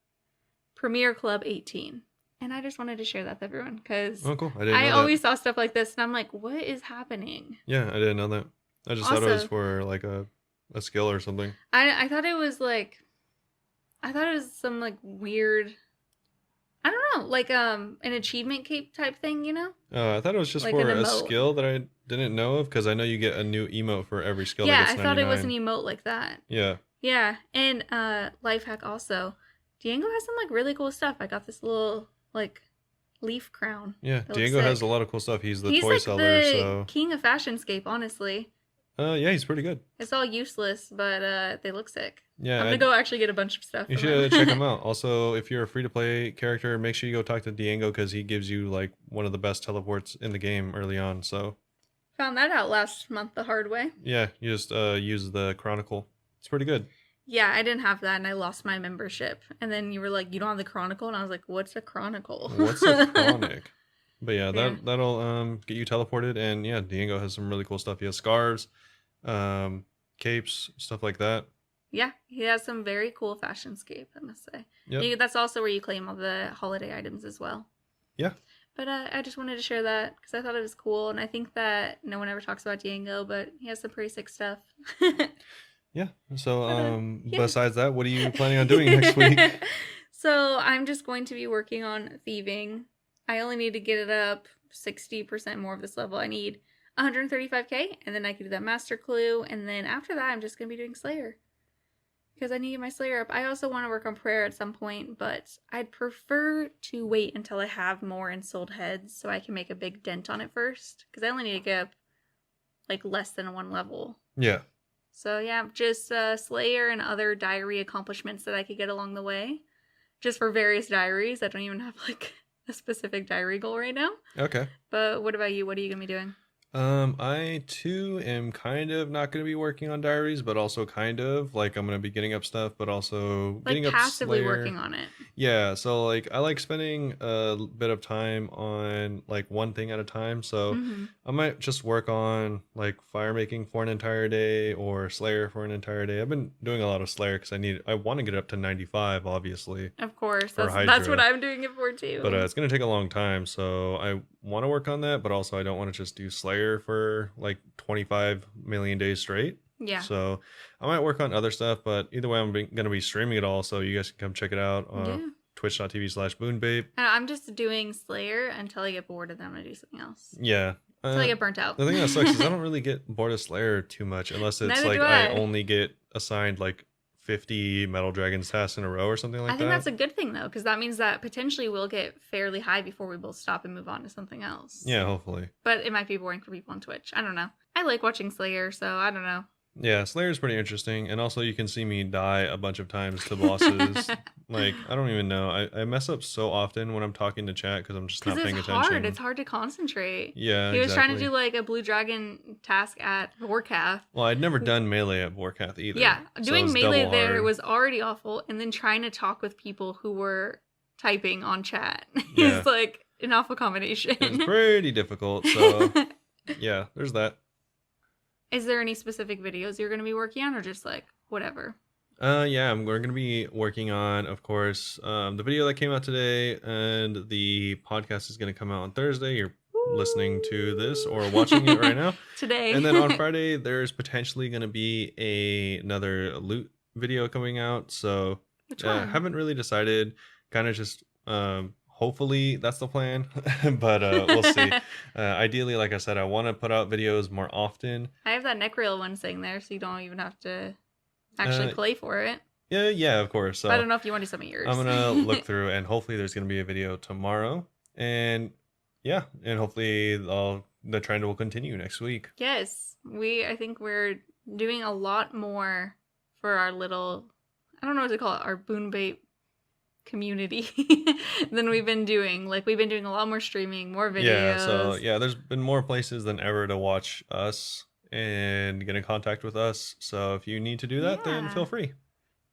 Premier Club 18. And I just wanted to share that with everyone, because cool. I always saw stuff like this, and I'm like, what is happening? Yeah, I didn't know that. I just thought it was for like a skill or something. I thought it was like, I thought it was some like weird, I don't know, like an achievement cape type thing, you know? I thought it was just like for a skill that I didn't know of, because I know you get a new emote for every skill. Yeah, that gets I thought it was an emote like that. Yeah. Yeah, and Lifehack also. Django has some like really cool stuff. I got this little like leaf crown. Yeah, Django has a lot of cool stuff. He's the toy like seller, the so king of Fashionscape, honestly. Yeah, he's pretty good. It's all useless, but they look sick. Yeah, I'm gonna go actually get a bunch of stuff. You should check him out. Also, if you're a free-to-play character, make sure you go talk to Django because he gives you like one of the best teleports in the game early on. So found that out last month the hard way. Yeah, you just use the Chronicle. It's pretty good. Yeah, I didn't have that, and I lost my membership. And then you were like, "You don't have the Chronicle," and I was like, "What's a Chronicle?" What's a Chronic? But yeah, that'll get you teleported, and yeah, Diego has some really cool stuff. He has scarves, capes, stuff like that. Yeah, he has some very cool fashion scape, I must say. Yep. That's also where you claim all the holiday items as well. Yeah. But I just wanted to share that because I thought it was cool, and I think that no one ever talks about Django, but he has some pretty sick stuff. Yeah. So, besides that, what are you planning on doing next week? So I'm just going to be working on thieving. I only need to get it up 60% more of this level. I need 135k, and then I can do that master clue, and then after that, I'm just going to be doing Slayer. Because I need my Slayer up. I also want to work on prayer at some point, but I'd prefer to wait until I have more ensouled heads so I can make a big dent on it first. Because I only need to get up like less than one level. Yeah. So yeah, just Slayer and other diary accomplishments that I could get along the way. Just for various diaries. I don't even have like a specific diary goal right now. Okay. But what about you? What are you going to be doing? I too am kind of not going to be working on diaries, but also kind of like I'm going to be getting up stuff, but also like getting up passively Slayer. Working on it. Yeah, so like I like spending a bit of time on like one thing at a time. So I might just work on like fire making for an entire day or Slayer for an entire day. I've been doing a lot of Slayer because I want to get up to 95, obviously. Of course, that's what I'm doing it for too. But it's going to take a long time, so I want to work on that, but also I don't want to just do Slayer for like 25 million days straight. Yeah. So I might work on other stuff, but either way, I'm going to be streaming it all, so you guys can come check it out on twitch.tv/Bunebape. I'm just doing Slayer until I get bored, and then I'm going to do something else. Yeah. Until I get burnt out. The thing that sucks is I don't really get bored of Slayer too much, unless it's like I only get assigned like 50 Metal Dragons tasks in a row or something like that. I think that's a good thing, though, because that means that potentially we'll get fairly high before we both stop and move on to something else. Yeah, hopefully. But it might be boring for people on Twitch. I don't know. I like watching Slayer, so I don't know. Yeah, Slayer's pretty interesting, and also you can see me die a bunch of times to bosses. Like, I don't even know. I mess up so often when I'm talking to chat because I'm just not paying attention. It's hard to concentrate. Yeah, He was trying to do like a blue dragon task at Vorkath. Well, I'd never done melee at Vorkath either. Yeah, doing melee there was already awful, and then trying to talk with people who were typing on chat is like an awful combination. It's pretty difficult, so yeah, there's that. Is there any specific videos you're going to be working on, or just like whatever? Yeah, we're going to be working on, of course, the video that came out today, and the podcast is going to come out on Thursday. You're listening to this or watching it right now. Today. And then on Friday, there's potentially going to be another loot video coming out. So haven't really decided. Kind of just hopefully that's the plan, but we'll see. Ideally, like I said, I want to put out videos more often. I have that Necreel one sitting there, so you don't even have to actually play for it. Yeah, of course. So but I don't know if you want to do some of yours. I'm gonna look through, and hopefully there's gonna be a video tomorrow, and yeah, and hopefully the trend will continue next week. Yes, I think we're doing a lot more for our little, I don't know what to call it, our Bunebape community than we've been doing. Like, we've been doing a lot more streaming, more videos. Yeah, so there's been more places than ever to watch us and get in contact with us. So if you need to do that, then feel free.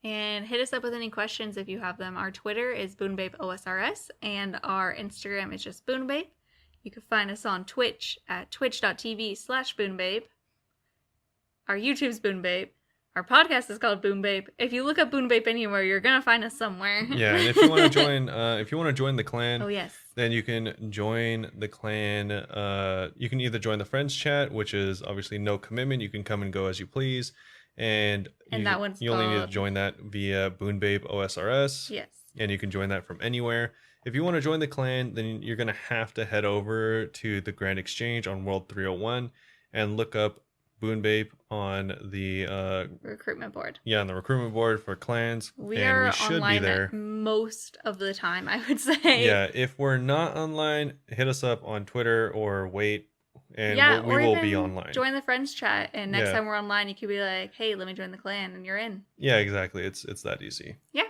And hit us up with any questions if you have them. Our Twitter is Bunebapeosrs, and our Instagram is just Bunebape. You can find us on Twitch at twitch.tv/Bunebape. Our YouTube's Bunebape. Our podcast is called Bunebape. If you look up Bunebape anywhere, you're gonna find us somewhere. Yeah, and if you want to join, the clan, then you can join the clan. You can either join the friends chat, which is obviously no commitment. You can come and go as you please, and that one's you only need to join that via Bunebapeosrs. Yes, and you can join that from anywhere. If you want to join the clan, then you're gonna have to head over to the Grand Exchange on World 301 and look up Bunebape on the recruitment board. Yeah, on the recruitment board for clans. We should online be there most of the time, I would say. Yeah, if we're not online, hit us up on Twitter or wait and Yeah, we or will even be online. join the friends chat, and next Yeah. time we're online, you could be like, "Hey, let me join the clan," and you're in. Yeah, exactly. It's that easy. Yeah.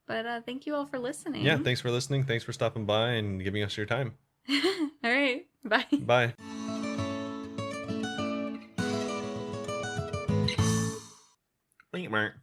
But thank you all for listening. Yeah, thanks for listening. Thanks for stopping by and giving us your time. All right. Bye. Bye. Nightmare.